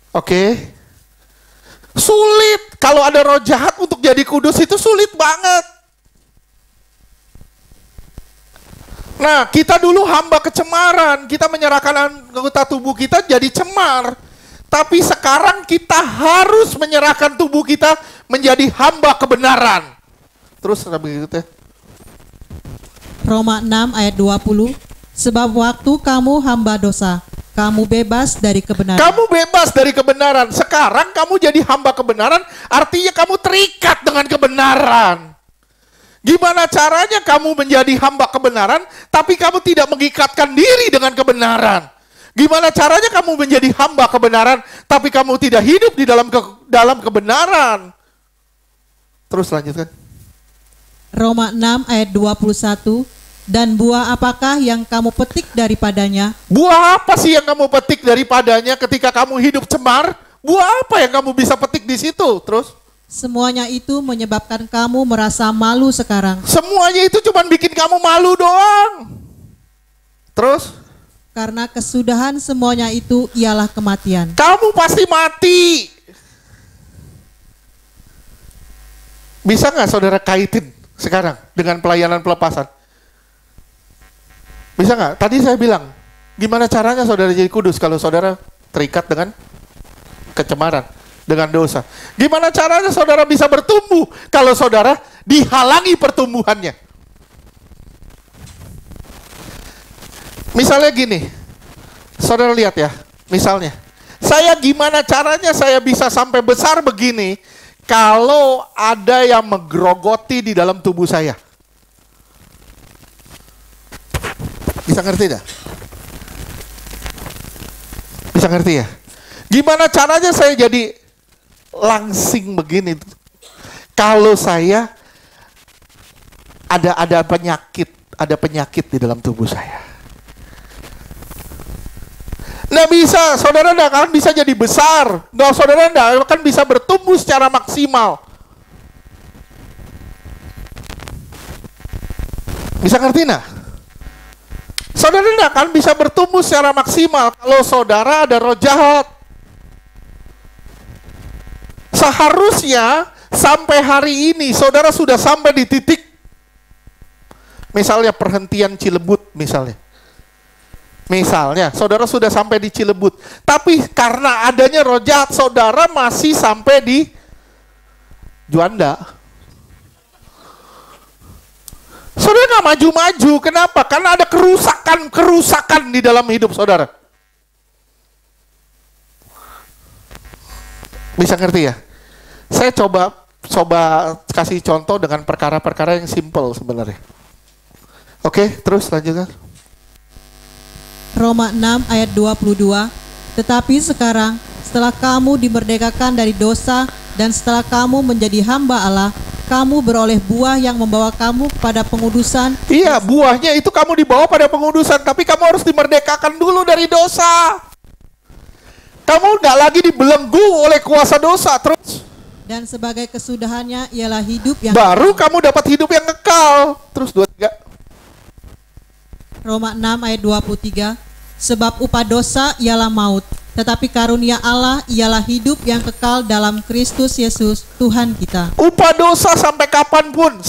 Oke. Sulit. Kalau ada roh jahat untuk jadi kudus itu sulit banget. Nah, kita dulu hamba kecemaran. Kita menyerahkan anggota tubuh kita jadi cemar. Tapi sekarang kita harus menyerahkan tubuh kita menjadi hamba kebenaran. Terus berikutnya. Roma 6 ayat 20. Sebab waktu kamu hamba dosa, kamu bebas dari kebenaran. Kamu bebas dari kebenaran. Sekarang kamu jadi hamba kebenaran, artinya kamu terikat dengan kebenaran. Gimana caranya kamu menjadi hamba kebenaran, tapi kamu tidak mengikatkan diri dengan kebenaran? Gimana caranya kamu menjadi hamba kebenaran, tapi kamu tidak hidup di dalam kebenaran? Terus lanjutkan. Roma 6 ayat 21. Dan buah apakah yang kamu petik daripadanya? Buah apa sih yang kamu petik daripadanya ketika kamu hidup cemar? Buah apa yang kamu bisa petik di situ? Terus? Semuanya itu menyebabkan kamu merasa malu sekarang. Semuanya itu cuma bikin kamu malu doang. Terus? Karena kesudahan semuanya itu ialah kematian. Kamu pasti mati. Bisa nggak saudara kaitin sekarang dengan pelayanan pelepasan? Bisa nggak? Tadi saya bilang, gimana caranya saudara jadi kudus kalau saudara terikat dengan kecemaran, dengan dosa? Gimana caranya saudara bisa bertumbuh kalau saudara dihalangi pertumbuhannya? Misalnya gini, saudara lihat ya, misalnya, saya gimana caranya saya bisa sampai besar begini kalau ada yang menggerogoti di dalam tubuh saya? Bisa ngerti dah? Bisa ngerti ya? Gimana caranya saya jadi langsing begini? Kalau saya ada penyakit di dalam tubuh saya. Nggak bisa, saudara nggak akan bisa jadi besar. Saudara nggak akan bisa bertumbuh secara maksimal. Bisa ngerti nggak? Saudara nggak akan bisa bertumbuh secara maksimal kalau saudara ada roh jahat. Seharusnya sampai hari ini saudara sudah sampai di titik, misalnya perhentian Cilebut misalnya. Misalnya, saudara sudah sampai di Cilebut, tapi karena adanya roh jahat, saudara masih sampai di Juanda. Saudara nggak maju-maju, kenapa? Karena ada kerusakan di dalam hidup saudara. Bisa ngerti ya? Saya coba kasih contoh dengan perkara-perkara yang simple sebenarnya. Oke, terus lanjutkan. Roma 6 ayat 22. Tetapi sekarang setelah kamu dimerdekakan dari dosa dan setelah kamu menjadi hamba Allah, kamu beroleh buah yang membawa kamu kepada pengudusan. Iya, buahnya itu kamu dibawa pada pengudusan, tapi kamu harus dimerdekakan dulu dari dosa. Kamu nggak lagi dibelenggu oleh kuasa dosa terus. Dan sebagai kesudahannya ialah hidup yang Baru kamu dapat hidup yang kekal. Terus 23. Roma 6 ayat 23. Sebab upah dosa ialah maut, tetapi karunia Allah ialah hidup yang kekal dalam Kristus Yesus Tuhan kita. Upah dosa sampai kapanpun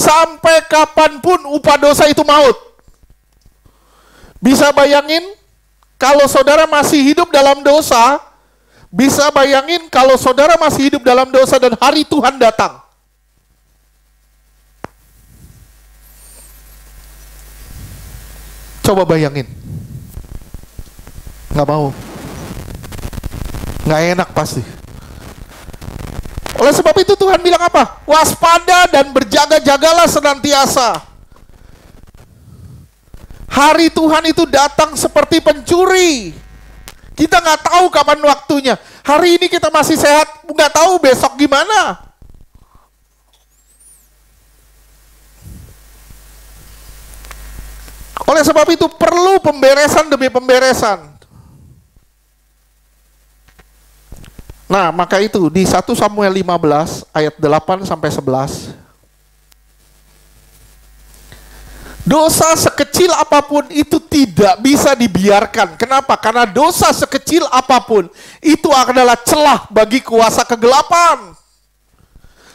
upah dosa itu maut. Bisa bayangin kalau saudara masih hidup dalam dosa, bisa bayangin kalau saudara masih hidup dalam dosa dan hari Tuhan datang. Coba bayangin. Nggak mau. Nggak enak pasti. Oleh sebab itu Tuhan bilang apa? Waspada dan berjaga-jagalah senantiasa. Hari Tuhan itu datang seperti pencuri. Kita nggak tahu kapan waktunya. Hari ini kita masih sehat, nggak tahu besok gimana. Oleh sebab itu perlu pemberesan demi pemberesan. Nah, maka itu di 1 Samuel 15 ayat 8 sampai 11. Dosa sekecil apapun itu tidak bisa dibiarkan. Kenapa? Karena dosa sekecil apapun itu adalah celah bagi kuasa kegelapan.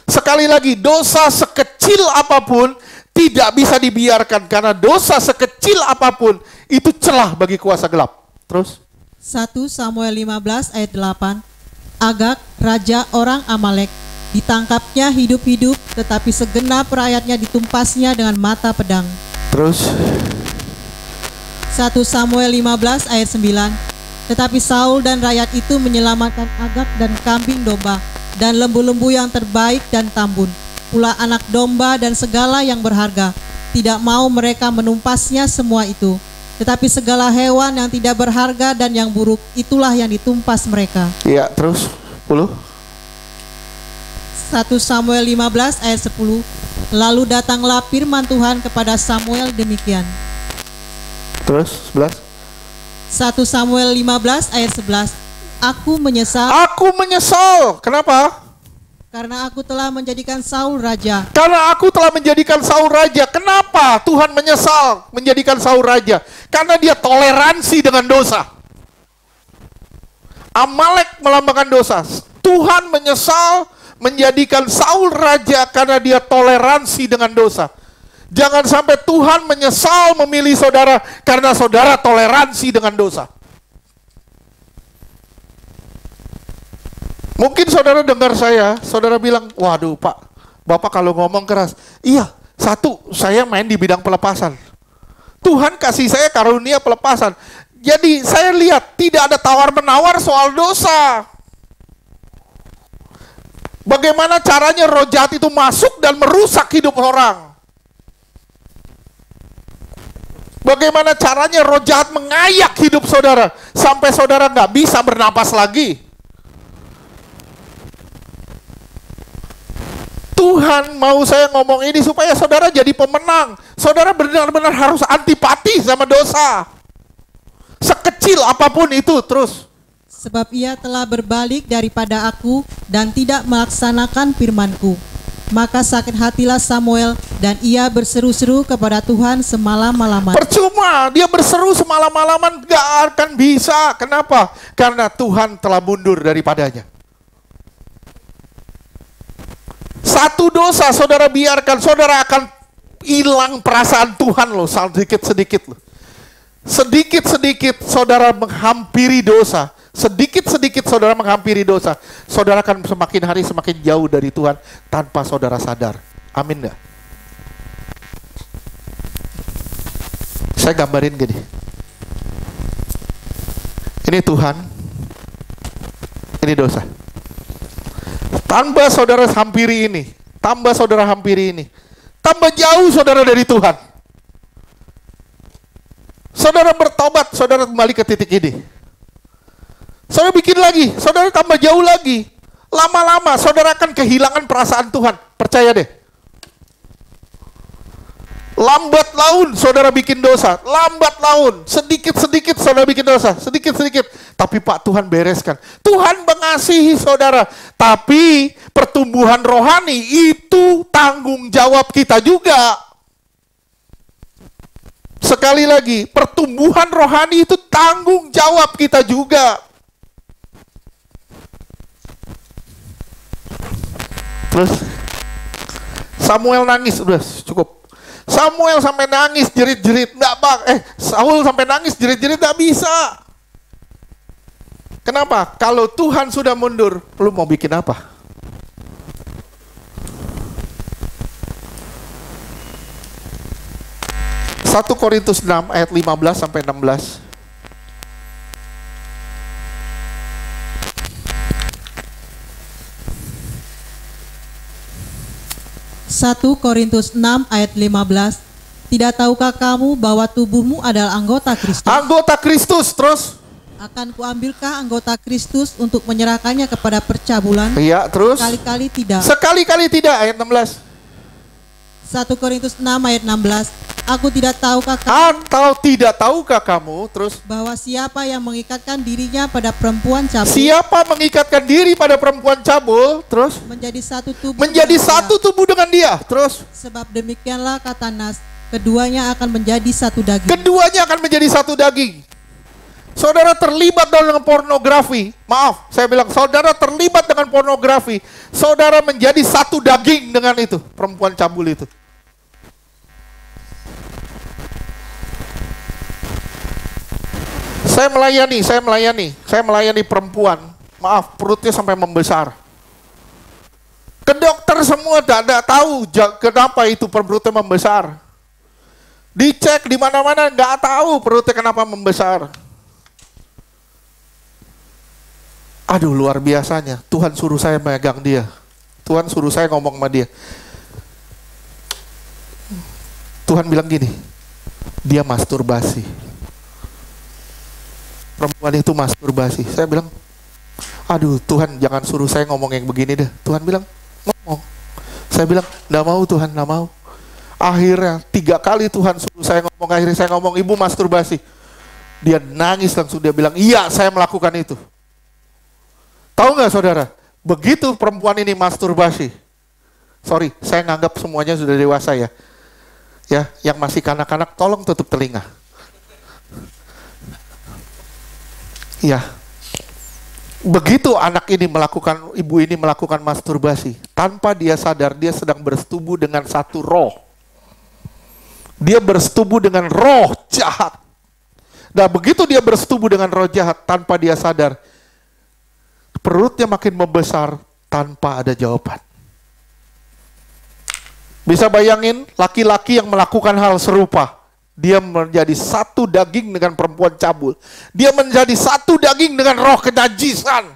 Sekali lagi, dosa sekecil apapun tidak bisa dibiarkan. Karena dosa sekecil apapun itu celah bagi kuasa gelap. Terus? 1 Samuel 15 ayat 8. Agag, raja orang Amalek, ditangkapnya hidup-hidup, tetapi segenap rakyatnya ditumpasnya dengan mata pedang. Terus? 1 Samuel 15 ayat 9. Tetapi Saul dan rakyat itu menyelamatkan Agag dan kambing domba, dan lembu-lembu yang terbaik dan tambun, pula anak domba dan segala yang berharga. Tidak mau mereka menumpasnya semua itu. Tetapi segala hewan yang tidak berharga dan yang buruk, itulah yang ditumpas mereka. Iya, terus 10. 1 Samuel 15 ayat 10. Lalu datanglah firman Tuhan kepada Samuel demikian. Terus 11. 1 Samuel 15 ayat 11. Aku menyesal. Aku menyesal. Kenapa? Karena aku telah menjadikan Saul raja. Karena aku telah menjadikan Saul raja. Kenapa Tuhan menyesal menjadikan Saul raja? Karena dia toleransi dengan dosa. Amalek melambangkan dosa. Tuhan menyesal menjadikan Saul raja karena dia toleransi dengan dosa. Jangan sampai Tuhan menyesal memilih saudara karena saudara toleransi dengan dosa. Mungkin saudara dengar saya, saudara bilang, waduh Pak, Bapak kalau ngomong keras. Iya, satu, saya main di bidang pelepasan. Tuhan kasih saya karunia pelepasan. Jadi saya lihat tidak ada tawar-menawar soal dosa. Bagaimana caranya roh jahat itu masuk dan merusak hidup orang. Bagaimana caranya roh jahat mengayak hidup saudara. Sampai saudara nggak bisa bernapas lagi. Tuhan mau saya ngomong ini supaya saudara jadi pemenang. Saudara benar-benar harus antipati sama dosa. Sekecil apapun itu terus. Sebab ia telah berbalik daripada aku dan tidak melaksanakan firmanku. Maka sakit hatilah Samuel dan ia berseru-seru kepada Tuhan semalam-malaman. Percuma, dia berseru semalam-malaman gak akan bisa. Kenapa? Karena Tuhan telah mundur daripadanya. Satu dosa saudara biarkan, saudara akan hilang perasaan Tuhan loh, sedikit-sedikit loh. Sedikit-sedikit saudara menghampiri dosa. Sedikit-sedikit saudara menghampiri dosa. Saudara akan semakin hari semakin jauh dari Tuhan tanpa saudara sadar. Amin gak? Saya gambarin gini. Ini Tuhan, ini dosa. Tambah saudara hampiri ini, tambah saudara hampiri ini, tambah jauh saudara dari Tuhan. Saudara bertobat, saudara kembali ke titik ini. Saudara bikin lagi, saudara tambah jauh lagi. Lama-lama saudara akan kehilangan perasaan Tuhan. Percaya deh. Lambat laun saudara bikin dosa, lambat laun, sedikit-sedikit saudara bikin dosa, sedikit-sedikit. Tapi Pak, Tuhan bereskan. Tuhan mengasihi saudara, tapi pertumbuhan rohani itu tanggung jawab kita juga. Sekali lagi, pertumbuhan rohani itu tanggung jawab kita juga. Terus Samuel nangis, udah cukup. Samuel sampai nangis jerit-jerit, Saul sampai nangis jerit-jerit, nggak bisa. Kenapa? Kalau Tuhan sudah mundur, lu mau bikin apa? Satu Korintus 6 ayat 15 sampai 16. 1 Korintus 6 ayat 15. Tidak tahukah kamu bahwa tubuhmu adalah anggota Kristus? Anggota Kristus, terus? Akan kuambilkah anggota Kristus untuk menyerahkannya kepada percabulan? Iya, terus? Sekali-kali tidak. Sekali-kali tidak, ayat 16. 1 Korintus 6 ayat 16. Aku tidak tahukah kamu? Atau tidak tahukah kamu, terus? Bahwa siapa yang mengikatkan dirinya pada perempuan cabul? Siapa mengikatkan diri pada perempuan cabul, terus? Menjadi satu tubuh. Menjadi satu tubuh dengan dia, terus? Sebab demikianlah kata Nas, keduanya akan menjadi satu daging. Keduanya akan menjadi satu daging. Saudara terlibat dalam pornografi. Maaf, saya bilang saudara terlibat dengan pornografi. Saudara menjadi satu daging dengan itu, perempuan cabul itu. Saya melayani perempuan. Maaf, perutnya sampai membesar. Ke dokter semua tidak tahu kenapa itu perutnya membesar. Dicek di mana-mana nggak tahu perutnya kenapa membesar. Aduh, luar biasanya. Tuhan suruh saya megang dia. Tuhan suruh saya ngomong sama dia. Tuhan bilang gini, dia masturbasi. Perempuan itu masturbasi. Saya bilang, aduh Tuhan, jangan suruh saya ngomong yang begini deh. Tuhan bilang, ngomong. Saya bilang, nggak mau Tuhan, nggak mau. Akhirnya 3 kali Tuhan suruh saya ngomong. Akhirnya saya ngomong, ibu masturbasi. Dia nangis langsung, dia bilang, iya saya melakukan itu. Tahu nggak saudara? Begitu perempuan ini masturbasi. Sorry, saya nganggap semuanya sudah dewasa ya. Ya, yang masih kanak-kanak tolong tutup telinga. Ya, begitu ibu ini melakukan masturbasi, tanpa dia sadar dia sedang bersetubuh dengan satu roh. Dia bersetubuh dengan roh jahat. Nah, begitu dia bersetubuh dengan roh jahat, tanpa dia sadar, perutnya makin membesar tanpa ada jawaban. Bisa bayangin laki-laki yang melakukan hal serupa. Dia menjadi satu daging dengan perempuan cabul. Dia menjadi satu daging dengan roh kenajisan.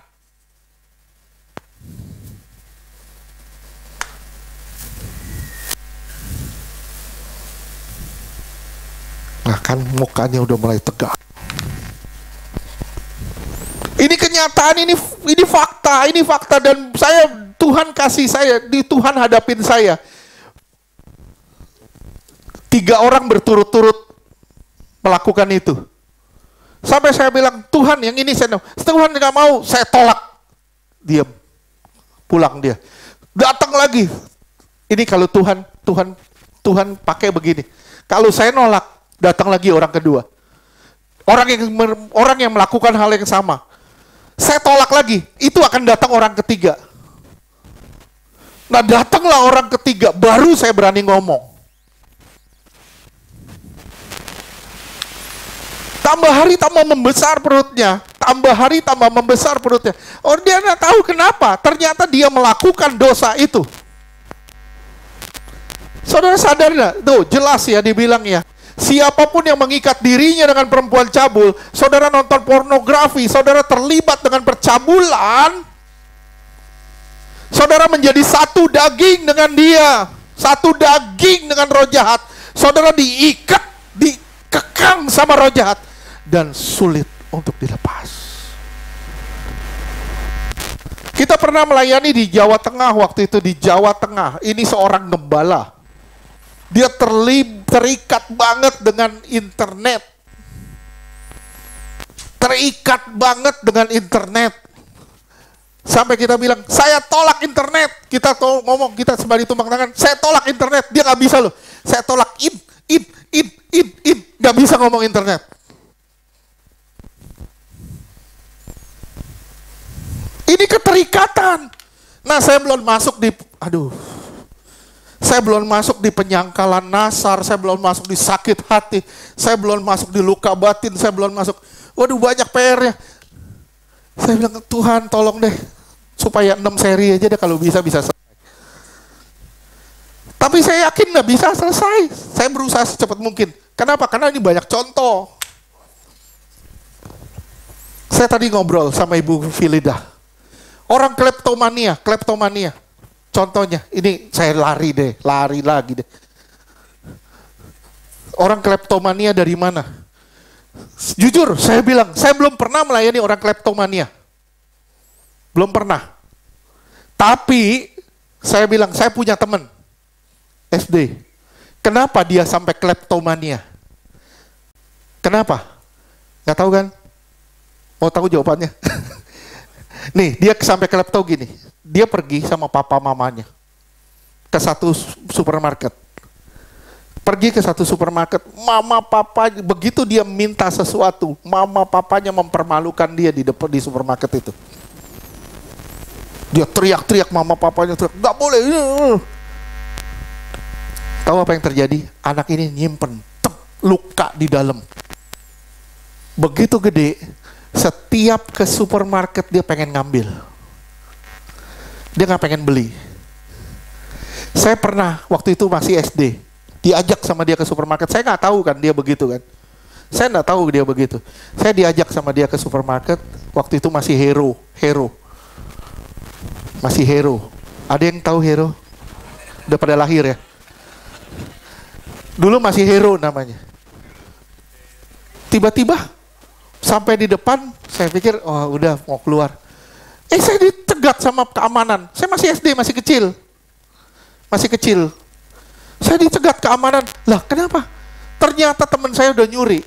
Nah kan mukanya udah mulai tegak. Ini kenyataan, ini fakta dan Tuhan kasih saya, Tuhan hadapin saya. 3 orang berturut-turut melakukan itu. Sampai saya bilang, Tuhan yang ini Tuhan nggak mau, saya tolak. Diam, pulang dia. Datang lagi. Ini kalau Tuhan pakai begini. Kalau saya nolak, datang lagi orang kedua. Orang yang melakukan hal yang sama. Saya tolak lagi, itu akan datang orang ketiga. Nah datanglah orang ketiga, baru saya berani ngomong. Tambah hari tambah membesar perutnya. Tambah hari tambah membesar perutnya. Oh, dia nggak tahu kenapa. Ternyata dia melakukan dosa itu. Saudara sadar nggak? Tuh jelas ya dibilang ya. Siapapun yang mengikat dirinya dengan perempuan cabul, saudara nonton pornografi, saudara terlibat dengan percabulan, saudara menjadi satu daging dengan dia. Satu daging dengan roh jahat. Saudara diikat, dikekang sama roh jahat. Dan sulit untuk dilepas. Kita pernah melayani di Jawa Tengah waktu itu, di Jawa Tengah. Ini seorang gembala. Dia terikat banget dengan internet. Terikat banget dengan internet. Sampai kita bilang, saya tolak internet. Kita ngomong, kita sembari tumpang tangan, saya tolak internet. Dia nggak bisa loh. Saya tolak in. Nggak bisa ngomong internet. Ini keterikatan. Nah, saya belum masuk di, saya belum masuk di penyangkalan nasar, saya belum masuk di sakit hati, saya belum masuk di luka batin, saya belum masuk, waduh banyak PR-nya. Saya bilang, Tuhan tolong deh, supaya 6 seri aja deh kalau bisa selesai. Tapi saya yakin nggak bisa selesai. Saya berusaha secepat mungkin. Kenapa? Karena ini banyak contoh. Saya tadi ngobrol sama Ibu Filida. Orang kleptomania. Contohnya, ini saya lari lagi deh. Orang kleptomania dari mana? Jujur, saya bilang, saya belum pernah melayani orang kleptomania. Belum pernah. Tapi, saya bilang, saya punya teman SD. Kenapa dia sampai kleptomania? Kenapa? Nggak tahu kan? Mau tahu jawabannya? Nih, dia sampai klepto gini. Dia pergi sama papa mamanya ke satu supermarket. Pergi ke satu supermarket, mama papa begitu dia minta sesuatu, mama papanya mempermalukan dia di depan di supermarket itu. Dia teriak-teriak, mama papanya teriak, nggak boleh. Tahu apa yang terjadi? Anak ini nyimpen luka di dalam. Begitu gede, setiap ke supermarket dia pengen ngambil. Dia nggak pengen beli. Saya pernah waktu itu masih SD, diajak sama dia ke supermarket. Saya nggak tahu kan dia begitu kan. Saya nggak tahu dia begitu. Saya diajak sama dia ke supermarket. Waktu itu masih Hero. Masih Hero. Ada yang tahu Hero? Udah pada lahir ya? Dulu masih Hero namanya. Tiba-tiba sampai di depan, saya pikir, oh udah mau keluar. Saya dicegat sama keamanan. Saya masih SD, masih kecil. Saya dicegat keamanan. Lah kenapa? Ternyata teman saya udah nyuri.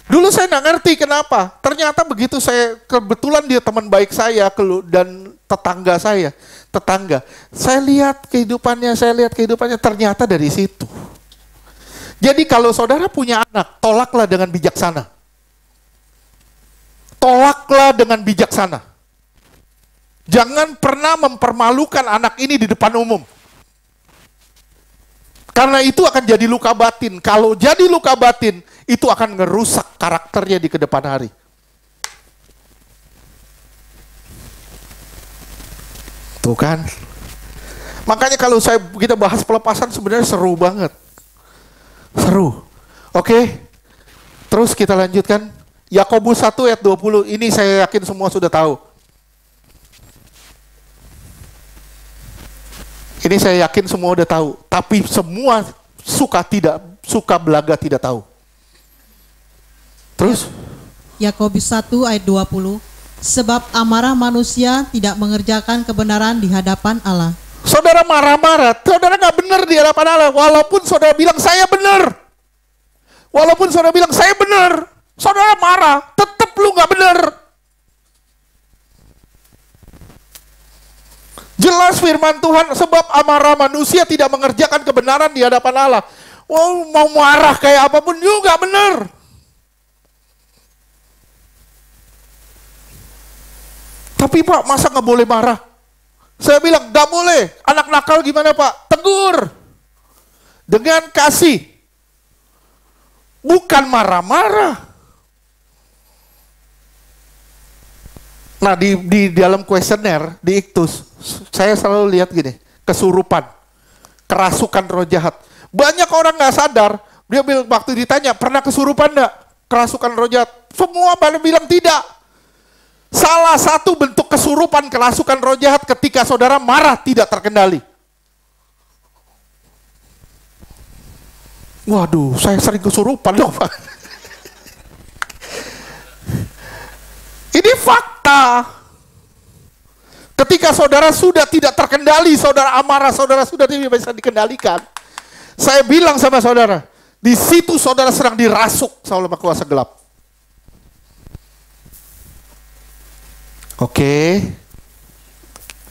Dulu saya nggak ngerti kenapa. Ternyata begitu saya, kebetulan dia teman baik saya dan tetangga saya. Saya lihat kehidupannya, ternyata dari situ. Jadi kalau saudara punya anak, tolaklah dengan bijaksana. Jangan pernah mempermalukan anak ini di depan umum. Karena itu akan jadi luka batin. Kalau jadi luka batin, itu akan ngerusak karakternya di kedepan hari. Tuh kan. Makanya kalau kita bahas pelepasan sebenarnya seru banget. Seru. Oke. Terus kita lanjutkan. Yakobus 1 ayat 20. Ini saya yakin semua sudah tahu. Ini saya yakin semua udah tahu. Tapi semua suka belaga tidak tahu. Terus? Yakobus 1 ayat 20. Sebab amarah manusia tidak mengerjakan kebenaran di hadapan Allah. Saudara marah-marah, saudara nggak benar di hadapan Allah. Walaupun saudara bilang saya benar. Saudara marah, tetap lu nggak benar. Jelas firman Tuhan, sebab amarah manusia tidak mengerjakan kebenaran di hadapan Allah. Wow, mau marah kayak apapun juga benar. Tapi Pak, masa nggak boleh marah? Saya bilang, nggak boleh. Anak nakal gimana Pak? Tegur. Dengan kasih. Bukan marah-marah. Nah, di dalam kuesioner, di Iktus, saya selalu lihat gini, kesurupan, kerasukan roh jahat. Banyak orang nggak sadar, dia bilang waktu ditanya, pernah kesurupan nggak? Kerasukan roh jahat. Semua pada bilang tidak. Salah satu bentuk kesurupan kerasukan roh jahat ketika saudara marah tidak terkendali. Waduh, saya sering kesurupan dong Pak. Ini fakta. Ketika saudara sudah tidak terkendali, saudara amarah, saudara sudah tidak bisa dikendalikan. Saya bilang sama saudara, di situ saudara sedang dirasuk sama kuasa gelap. Oke.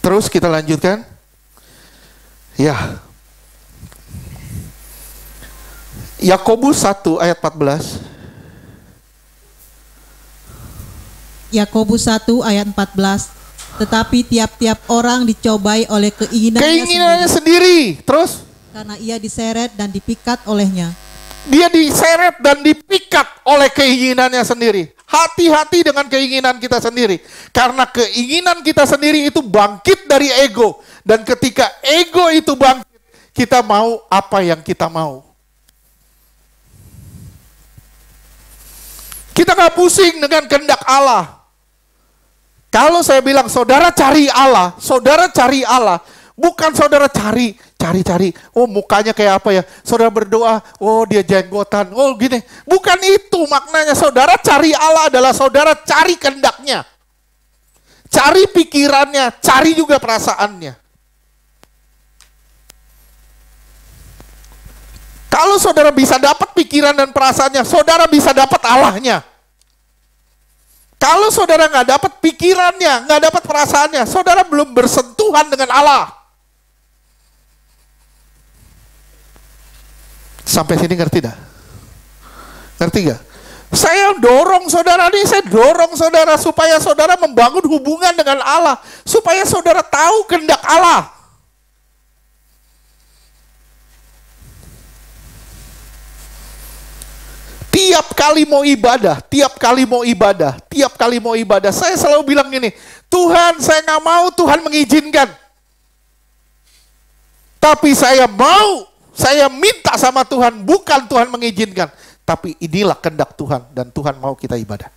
Terus kita lanjutkan. Ya. Yakobus 1 ayat 14. Yakobus 1 ayat 14. Tetapi tiap-tiap orang dicobai oleh keinginannya sendiri. Terus? Karena ia diseret dan dipikat olehnya. Dia diseret dan dipikat oleh keinginannya sendiri. Hati-hati dengan keinginan kita sendiri. Karena keinginan kita sendiri itu bangkit dari ego. Dan ketika ego itu bangkit, kita mau apa yang kita mau. Kita gak pusing dengan kehendak Allah. Kalau saya bilang saudara cari Allah, bukan saudara cari, oh mukanya kayak apa ya, saudara berdoa, oh dia jenggotan, oh gini. Bukan itu maknanya. Saudara cari Allah adalah saudara cari kehendaknya. Cari pikirannya, cari juga perasaannya. Kalau saudara bisa dapat pikiran dan perasaannya, saudara bisa dapat Allahnya. Kalau saudara nggak dapat pikirannya, nggak dapat perasaannya, saudara belum bersentuhan dengan Allah. Sampai sini ngerti dah? Ngerti gak? Saya dorong saudara supaya saudara membangun hubungan dengan Allah, supaya saudara tahu kehendak Allah. Tiap kali mau ibadah, saya selalu bilang gini, Tuhan saya nggak mau Tuhan mengizinkan. Tapi saya minta sama Tuhan, bukan Tuhan mengizinkan. Tapi inilah kehendak Tuhan dan Tuhan mau kita ibadah.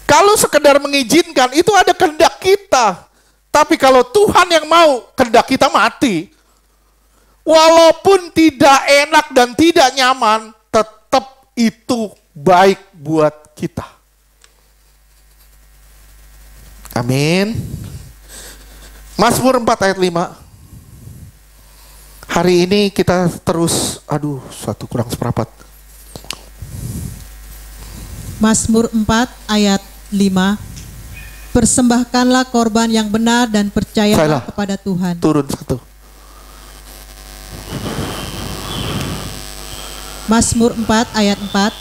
Kalau sekedar mengizinkan, itu ada kehendak kita. Tapi kalau Tuhan yang mau, kehendak kita mati. Walaupun tidak enak dan tidak nyaman, tetap itu baik buat kita. Amin. Mazmur 4 ayat 5. Hari ini kita terus, satu kurang seperempat. Mazmur 4 ayat 5. Persembahkanlah korban yang benar dan percayalah kepada Tuhan. Turun satu. Mazmur 4 ayat 4.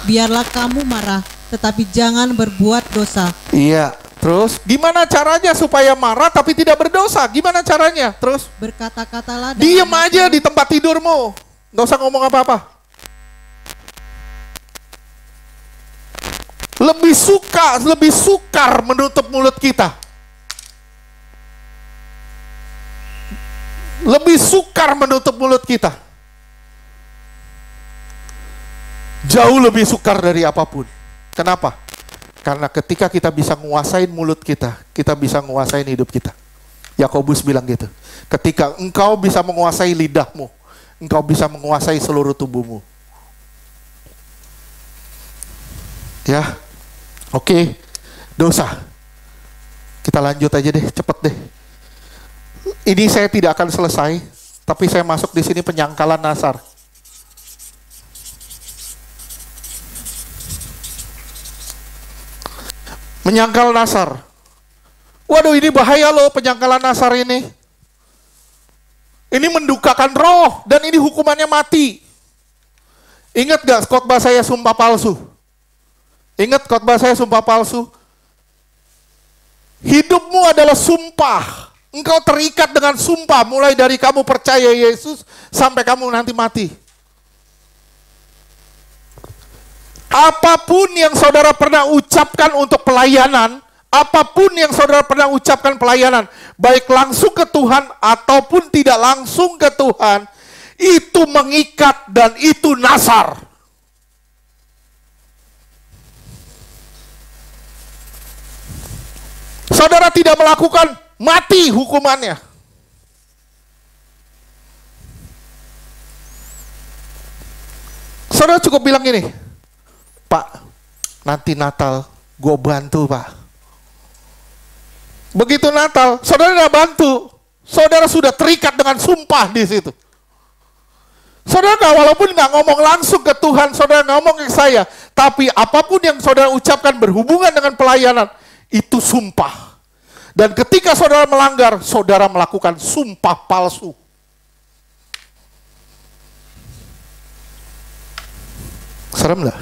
Biarlah kamu marah, tetapi jangan berbuat dosa. Iya, terus gimana caranya supaya marah tapi tidak berdosa? Gimana caranya? Terus berkata-katalah. Diam aja di tempat tidurmu, nggak usah ngomong apa-apa. Lebih sukar menutup mulut kita. Lebih sukar menutup mulut kita. Jauh lebih sukar dari apapun. Kenapa? Karena ketika kita bisa nguasain mulut kita, kita bisa nguasain hidup kita. Yakobus bilang gitu. Ketika engkau bisa menguasai lidahmu, engkau bisa menguasai seluruh tubuhmu. Ya, oke. Dosa. Kita lanjut aja deh, cepet deh. Ini saya tidak akan selesai, tapi saya masuk di sini penyangkalan nasar. Menyangkal nasar. Waduh, ini bahaya loh penyangkalan nasar ini. Ini mendukakan roh dan ini hukumannya mati. Ingat gak khotbah saya sumpah palsu? Ingat khotbah saya sumpah palsu? Hidupmu adalah sumpah. Engkau terikat dengan sumpah mulai dari kamu percaya Yesus sampai kamu nanti mati. Apapun yang saudara pernah ucapkan untuk pelayanan, baik langsung ke Tuhan ataupun tidak langsung ke Tuhan, itu mengikat dan itu nasar. Saudara tidak melakukan, mati hukumannya. Saudara cukup bilang gini, Pak, nanti Natal gue bantu Pak. Begitu Natal, saudara tidak bantu. Saudara sudah terikat dengan sumpah di situ. Saudara walaupun nggak ngomong langsung ke Tuhan, saudara ngomong ke saya, tapi apapun yang saudara ucapkan berhubungan dengan pelayanan, itu sumpah. Dan ketika saudara melanggar, saudara melakukan sumpah palsu. Serem nggak?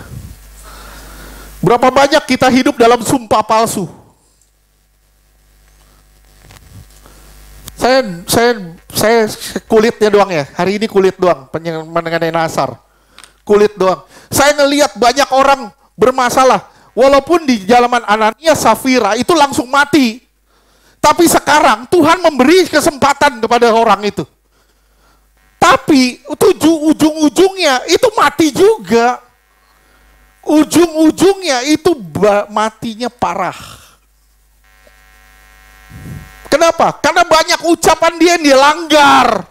Berapa banyak kita hidup dalam sumpah palsu? Saya kulitnya doang ya. Hari ini kulit doang, mengenai Nasar. Kulit doang. Saya ngelihat banyak orang bermasalah. Walaupun di zaman Ananias Safira itu langsung mati. Tapi sekarang Tuhan memberi kesempatan kepada orang itu. Tapi ujung-ujungnya itu mati juga. Ujung-ujungnya itu matinya parah. Kenapa? Karena banyak ucapan dia yang dilanggar.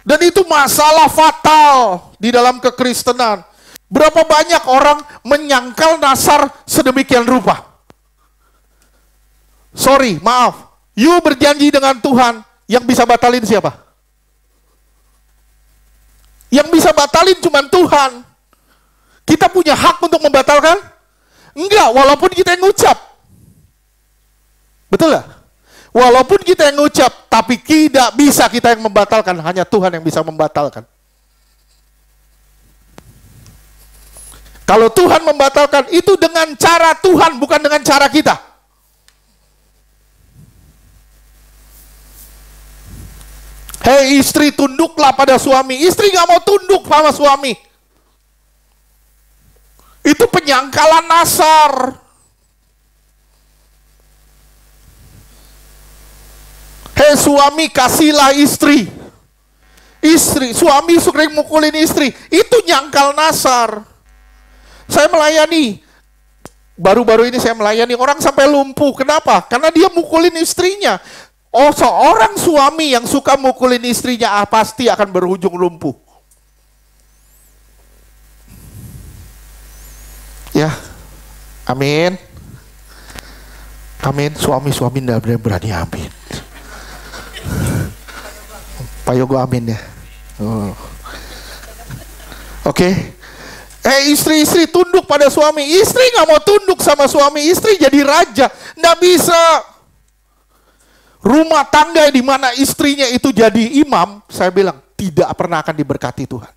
Dan itu masalah fatal di dalam kekristenan. Berapa banyak orang menyangkal Nasar sedemikian rupa. Sorry, maaf. You berjanji dengan Tuhan, yang bisa batalin siapa? Yang bisa batalin cuma Tuhan. Kita punya hak untuk membatalkan? Enggak, walaupun kita yang ngucap. Betul gak? Walaupun kita yang ngucap, tapi tidak bisa kita yang membatalkan. Hanya Tuhan yang bisa membatalkan. Kalau Tuhan membatalkan, itu dengan cara Tuhan, bukan dengan cara kita. Hei istri, tunduklah pada suami. Istri gak mau tunduk sama suami. Itu penyangkalan Nasar. Hei suami, kasihlah istri. Suami sering mukulin istri. Itu nyangkal Nasar. Saya melayani. Baru-baru ini saya melayani orang sampai lumpuh. Kenapa? Karena dia mukulin istrinya. Oh, seorang suami yang suka mukulin istrinya pasti akan berujung lumpuh. Ya. Amin. Amin. Suami-suami tidak berani amin. Pak Yogo amin ya. Oh. Oke. Istri-istri tunduk pada suami. Istri nggak mau tunduk sama suami. Istri jadi raja. Nggak bisa. Rumah tangga di mana istrinya itu jadi imam, saya bilang tidak pernah akan diberkati Tuhan.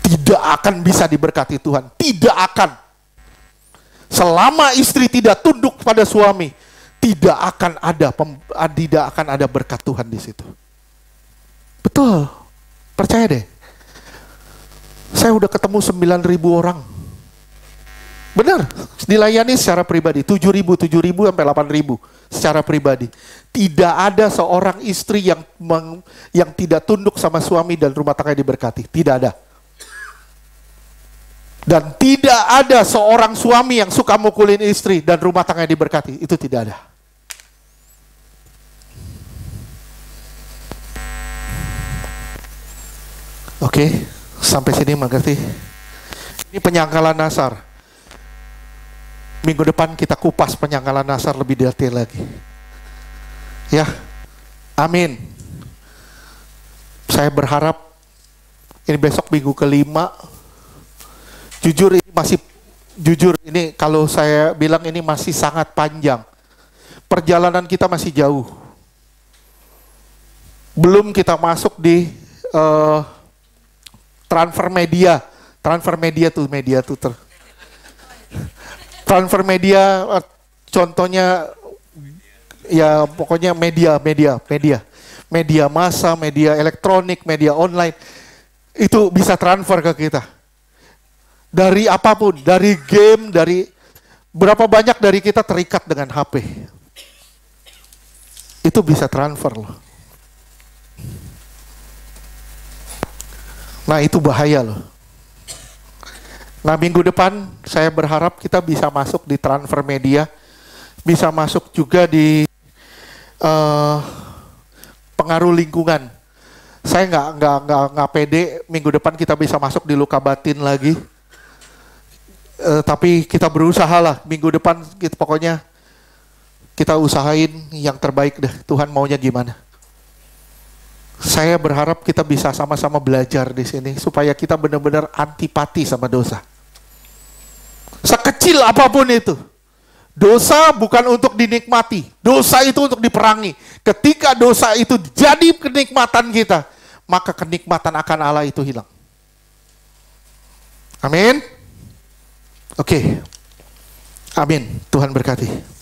Tidak akan bisa diberkati Tuhan. Tidak akan. Selama istri tidak tunduk pada suami, tidak akan ada berkat Tuhan di situ. Betul. Percaya deh. Saya udah ketemu 9.000 orang. Benar, dilayani secara pribadi 7.000 sampai 8.000 secara pribadi. Tidak ada seorang istri yang tidak tunduk sama suami dan rumah tangga diberkati. Tidak ada. Dan tidak ada seorang suami yang suka mukulin istri dan rumah tangga diberkati. Itu tidak ada. Oke, sampai sini mengerti. Ini penyangkalan Nasar. Minggu depan kita kupas penyangkalan Nasar lebih detail lagi. Ya, amin. Saya berharap ini besok minggu kelima. Jujur ini kalau saya bilang ini masih sangat panjang. Perjalanan kita masih jauh. Belum kita masuk di transfer media. Transfer media contohnya ya pokoknya media massa, media elektronik, media online itu bisa transfer ke kita dari apapun, dari game, dari berapa banyak dari kita terikat dengan HP itu bisa transfer loh. Nah itu bahaya loh. Nah minggu depan saya berharap kita bisa masuk di transfer media, bisa masuk juga di pengaruh lingkungan. Saya nggak pede minggu depan kita bisa masuk di luka batin lagi. Tapi kita berusaha lah minggu depan pokoknya kita usahain yang terbaik deh. Tuhan maunya gimana? Saya berharap kita bisa sama-sama belajar di sini supaya kita benar-benar antipati sama dosa. Sekecil apapun itu. Dosa bukan untuk dinikmati. Dosa itu untuk diperangi. Ketika dosa itu jadi kenikmatan kita, maka kenikmatan akan Allah itu hilang. Amin. Oke. Amin. Tuhan berkati.